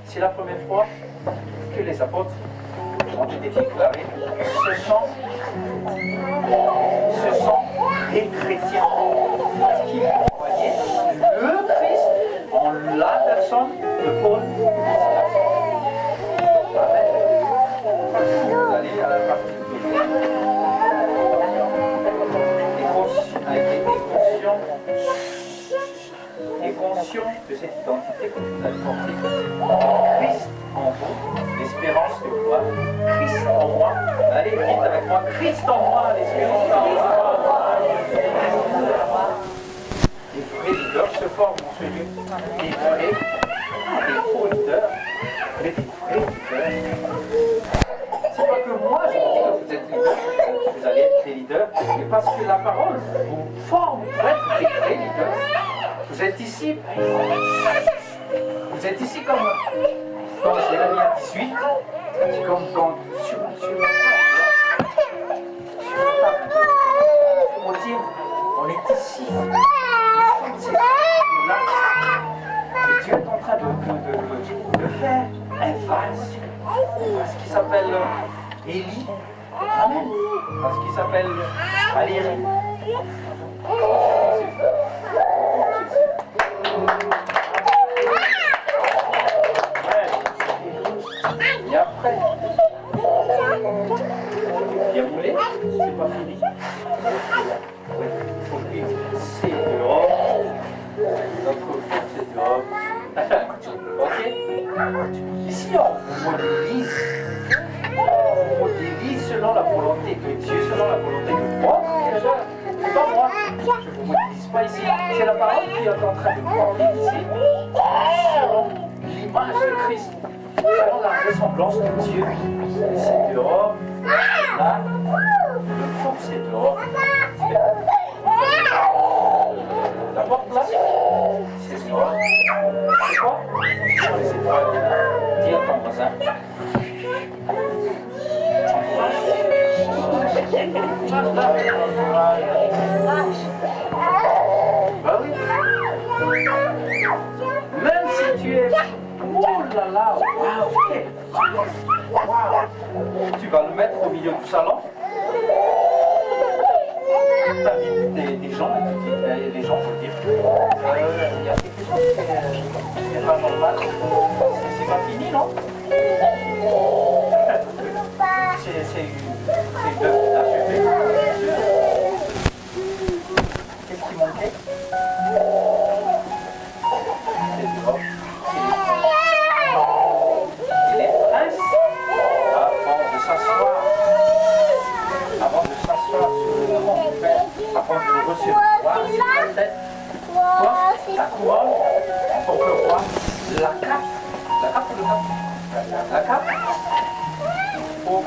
c'est la première fois que les apôtres ont été déclarés. Ce sont des chrétiens. Parce qu'ils croyaient le Christ en la personne de Paul. Vous allez à la partie et conscient de cette identité que vous avez compris. Christ en vous, l'espérance de gloire. Christ en moi. Allez, dites avec moi, Christ en moi, l'espérance de gloire. Les vrais leaders se forment en ce lieu. Des vrais, pas des faux leaders, mais des vrais leaders. parce que la parole vous forme pour être des créditeurs. Vous êtes ici. Vous êtes ici comme Jérémie à 18. C'est comme quand sur la table. On dit, on est ici. Et Dieu est en train de faire un vase. Parce qu'il s'appelle Élie. Amen. Parce qu'il s'appelle Valérie. Et après, bien roulé, c'est pas fini. Il faut que c'est dehors. Notre corps, c'est dehors. Ok? Ici, on vous modélise. On vous modélise selon la volonté de Dieu, selon la volonté de moi. C'est pas moi. Je ne vous modélise pas ici. C'est la parole qui est en train de modéliser selon l'image de Christ. Selon la ressemblance de Dieu. C'est dehors. Là, le fond, c'est dehors. La porte là, c'est dehors. C'est quoi? C'est quoi? Dis à ton voisin. Bah oui. Même si tu es... Oh là là, waouh. Tu vas le mettre au milieu du salon. T'invites des gens et tout de suite, les gens vont dire il y a quelque chose qui n'est pas normal. C'est pas fini, non? C'est une œuvre achevée. Qu'est-ce qui manquait? C'est dehors. Il est prince avant de s'asseoir. Avant de s'asseoir sur le trône du Père, avant de le recevoir sur la tête. Toi, la couronne, en tant que roi, la cape ou le cap? La cape, il faut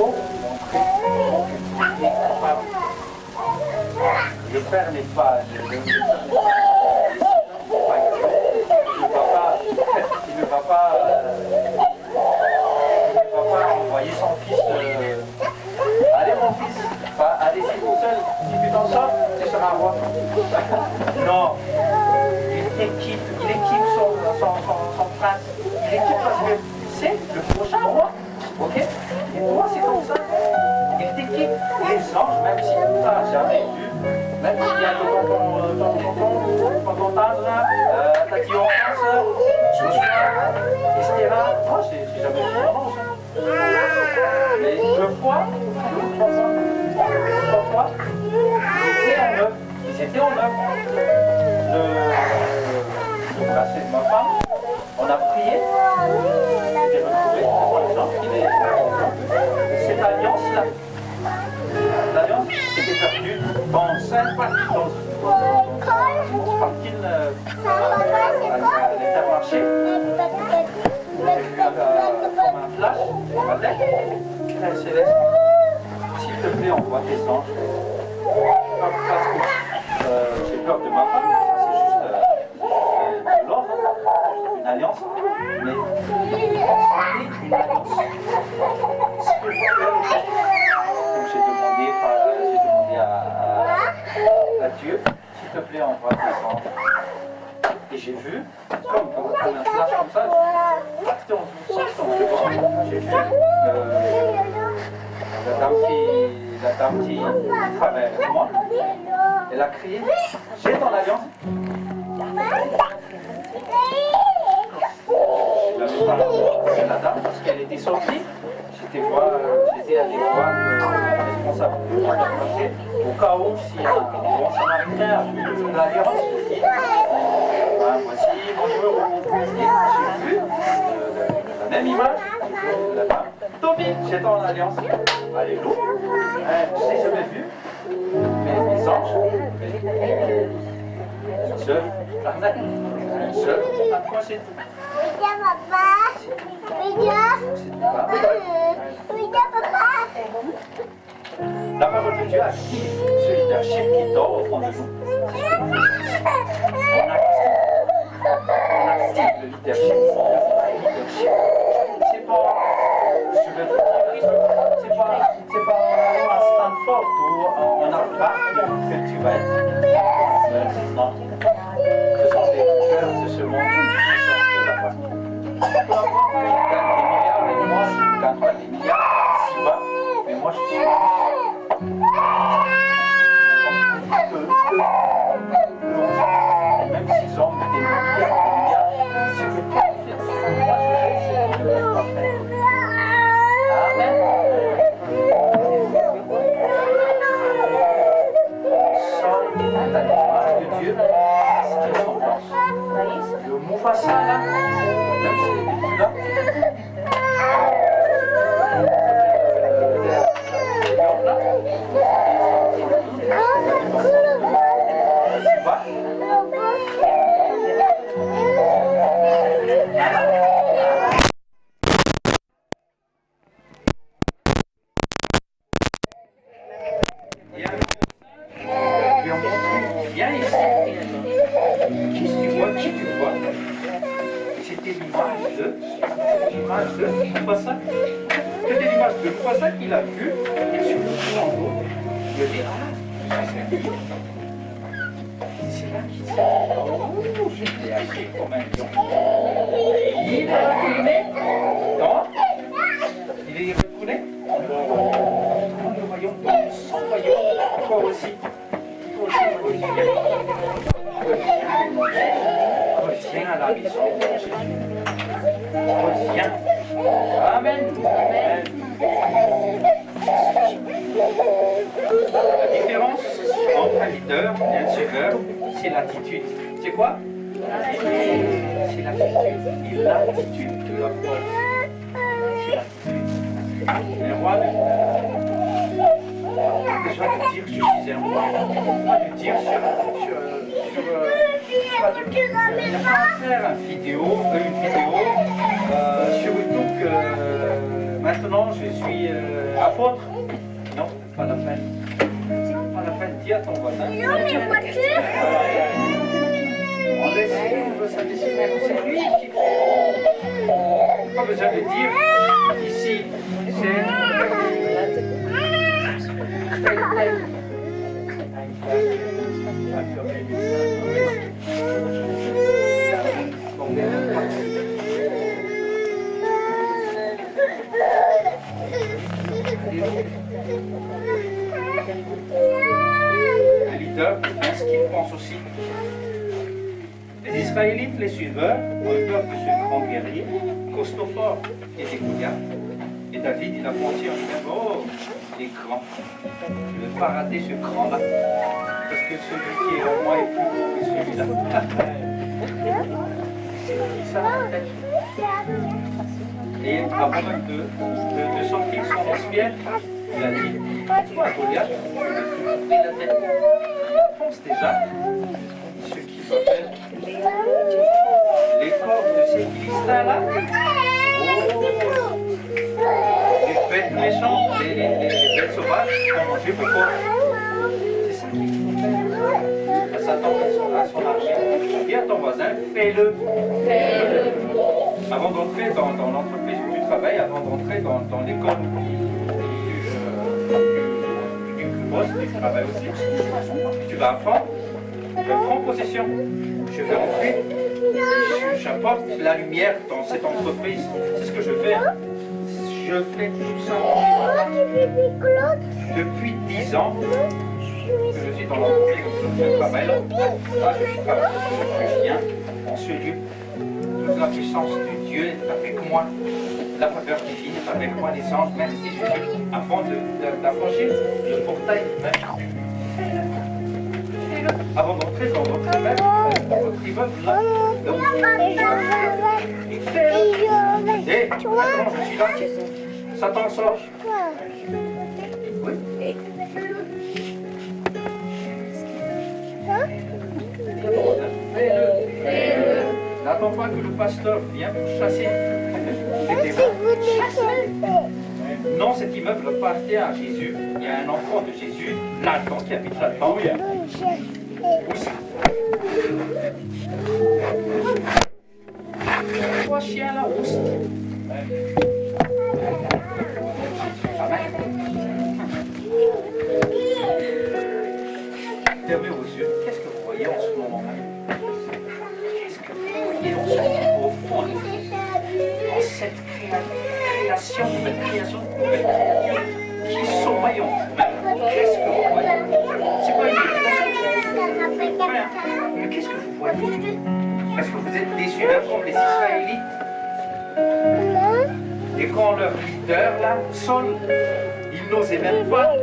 montrer qu'il est capable. Le Père n'est pas... Il ne va pas envoyer son fils. Allez mon fils, allez-y tout seul. Si tu t'en sors, tu seras roi. Non. Il équipe son prince. Il équipe parce que c'est le prochain roi. Ok? Et toi c'est comme ça. Il t'équipe. Les anges, même si tu n'as jamais vu, même s'il y a ton tendre, ta diocèse, Joshua, Estera, moi j'ai jamais vu un ange. Mais 2 fois, 3 fois, ils étaient en œuvre. Le bracelet de ma femme, on a prié, j'ai retrouvé, par exemple, cette alliance-là. L'alliance était perdue dans 5 parties, dans l'Intermarché. J'ai vu comme un flash, ma lettre, très céleste. S'il te plaît, envoie tes anges. Pas parce que j'ai peur de ma femme, c'est juste l'ordre, une alliance. Mais une alliance spirituelle. Donc j'ai demandé à Dieu, s'il te plaît, envoie tes anges. Et j'ai vu, comme un flash comme ça, j'ai vu la dame qui travaille avec moi. Elle a crié, j'ai ton alliance. Je l'avais pas appelé la dame parce qu'elle était sortie. J'étais allé voir le responsable du marché au cas où si un bon samaritain a vu l'alliance. Voici mon numéro. Et j'ai vu la même image de la dame. Toby, j'ai ton alliance. Alléluia. Je n'ai jamais vu. Mais les anges, une seule arnaque, une seule accrochée. Papa. La parole de Dieu active ce leadership qui dort au fond de nous. On active le leadership. Le vrai leadership. C'est pas, je vais vous dire, c'est pas en allant à Stanford ou en Harvard que tu vas être. Non. Ce sont des leaders de ce monde qui sortent de la foi. Tu peux avoir des milliards et moi, je ne gagne pas des milliards ici-bas, mais moi je suis riche. Même s'ils ont des milliards, ce que tu fais, moi je fais, c'est que je ne peux pas faire. Amen. Sans la l'image de Dieu, c'est une sentence. Le Mufasa là, même s'il n'est plus là, viens ici. Qui tu vois? C'était l'image de Mufasa. C'était l'image de Mufasa qu'il a vue sur le flambeau. Il a dit, ah, je suis un lion. C'est là qu'il dit, oh, je l'ai acheté comme un lion. Il est retourné. Non? Il est retourné. En le voyant, sans voyant, toi aussi. Reviens à la maison de Jésus. Reviens. Amen. Amen. La différence entre un leader et un suiveur, c'est l'attitude. C'est quoi? C'est l'attitude. Et l'attitude de la foi. C'est l'attitude. Un roi n'a pas besoin de dire que je suis un roi. Pas de dire pas de faire une vidéo sur YouTube que maintenant je suis apôtre. Non, pas la peine. Pas la peine. Dis à ton voisin. On laisse Saint-Esprit, c'est lui qui fait. Pas besoin de dire ici, c'est. Le leader, est-ce qu'il pense aussi? Les Israélites, les suiveurs, ont eu peur de ce grand guerrier, costaud fort, qui était Goliath. Et David, il a menti en disant, oh, il est grand. Je ne vais pas rater ce grand-là. Parce que celui qui est en moi est plus beau que celui-là. C'est ça la tête. Et avant même de sortir son espiègle, il a dit, toi Goliath, il a tête. Pense déjà ce qui va faire les corps de ces Philistins-là. Les bêtes méchantes, les bêtes sauvages ont mangé pourquoi? C'est ça qu'il faut faire. Satan à son argent. Dis à ton voisin, fais-le. Avant d'entrer dans l'entreprise où tu travailles, avant d'entrer dans l'école du boss, tu travailles aussi, tu vas apprendre, tu vas prendre possession. Je vais entrer, j'apporte la lumière dans cette entreprise. C'est ce que je fais. Je fais tout ça depuis 10 ans que je suis dans l'entreprise où je travaille. Là, je viens en ce lieu. Toute la puissance de Dieu est avec moi. La faveur divine est avec moi. Les anges, merci Jésus. Avant d'approcher le portail, même. Avant d'entrer dans votre immeuble, là, et maintenant je suis là, Satan sort. Oui. N'attends pas que le pasteur vienne pour chasser les démons. Non, cet immeuble appartient à Jésus. il y a un enfant de Jésus, là-dedans, qui habite là-dedans. Où ça? Trois chiens là, où ça? Fermez vos yeux. Qu'est-ce que vous voyez en ce moment-là? Qu'est-ce que vous voyez en ce moment au fond de vous? En cette création, nouvelle création, nouvelle créature qui sommeille en vous-même. Qu'est-ce que vous voyez? C'est pas une imagination. Mais qu'est-ce que vous voyez? Est-ce que vous êtes déçus là comme les Israélites? Et quand leur leader là, Saul, il n'osait même pas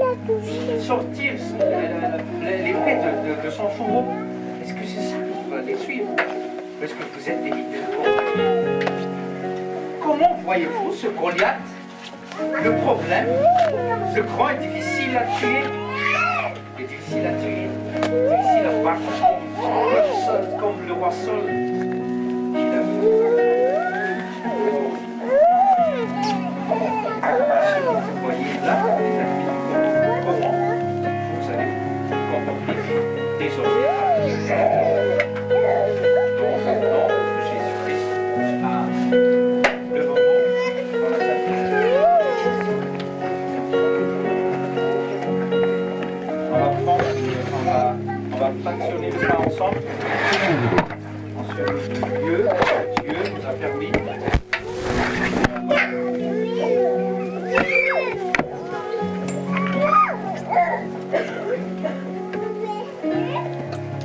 sortir l'épée de son fourreau. Est-ce que c'est ça que vous allez suivre? Est-ce que vous êtes des leaders? Comment voyez-vous ce Goliath? Le problème, ce grand est difficile à tuer. Il est difficile à tuer, difficile à battre comme le roi Saul. Il a vu. Vous voyez là, les amis, comment vous allez vous comporter désormais dans le nom de Jésus-Christ. Le moment dans la salle. On va fractionner le pain ensemble. Ensuite, Dieu nous a permis.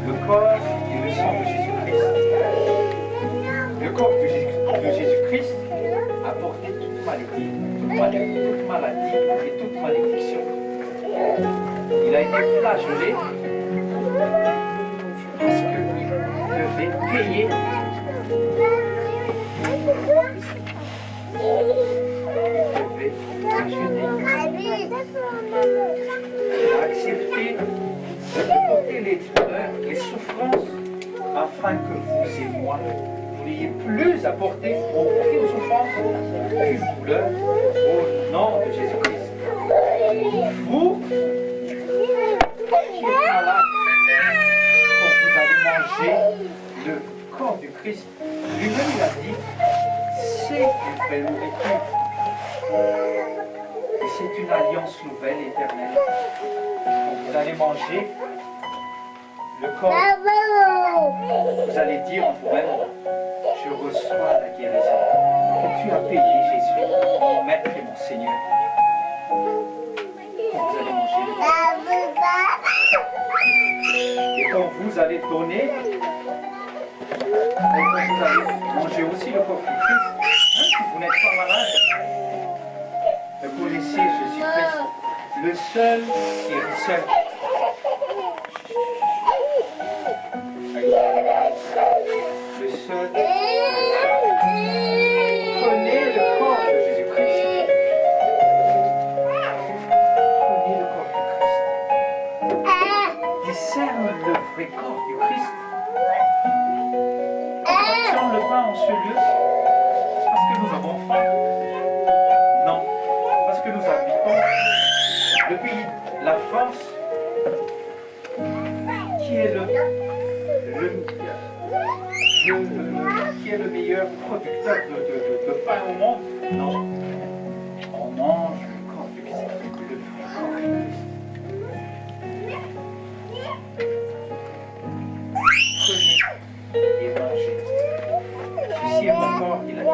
Le corps et le sang de Jésus-Christ. Le corps de Jésus-Christ a porté toute maladie et toute malédiction. Il a été flagellé parce qu'il devait payer. Il a accepté de porter les douleurs, les souffrances, afin que vous et moi, vous n'ayez plus à porter aucune souffrance, aucune douleur, au nom de Jésus-Christ. Vous, qui êtes malade, quand vous allez manger le corps du Christ, lui-même il a dit, c'est une belle nourriture. Et c'est une alliance nouvelle, éternelle. Quand vous allez manger le corps, vous allez dire en vous-même, je reçois la guérison que tu as payé, Jésus, mon maître et mon Seigneur. Quand vous allez manger le corps. Et quand vous allez donner, quand vous allez manger aussi le corps du Christ, si vous n'êtes pas malade, vous laissez Jésus-Christ, le seul guérisseur. Le seul. Prenez le corps de Jésus-Christ. Prenez le corps du Christ. Discerne le vrai corps du Christ. Fractionne le pain en ce lieu parce que nous avons faim. Non, parce que nous habitons le pays, la France, qui est qui est le meilleur producteur de pain au monde. Non, on mange le corps du Christ, le vrai corps du Christ. Prenez et mangez. Ceci est mon corps, il a dit.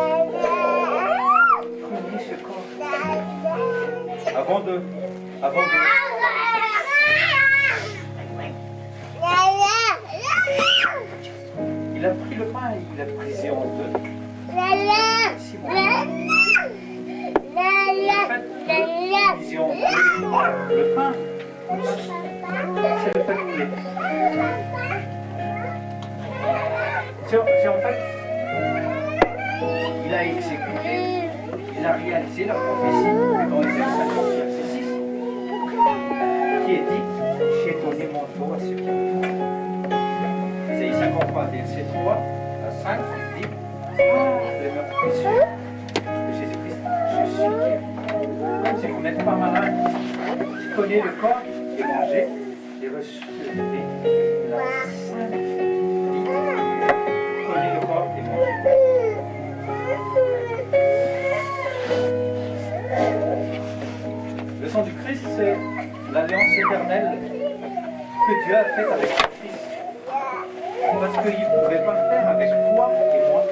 Prenez ce corps. Avant de il a pris le pain et il a brisé en deux. Ici, il a fait diviser en deux le pain. C'est le fait que c'est en fait, il a exécuté, il a réalisé la prophétie dans Ésaïe 50, verset 6, qui est dit, j'ai donné mon dos à ceux qui me font. Ésaïe 53, verset 3 à 5, il dit, le meurtre précieux de Jésus-Christ, je suis guéri. Même si vous n'êtes pas malade, coller le corps et manger et recevoir la sainte vie. Coller le corps et manger. Le sang du Christ, c'est l'alliance éternelle que Dieu a faite avec son Fils. Parce qu'il ne pouvait pas le faire avec toi et moi.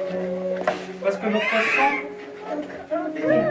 Parce que notre sang était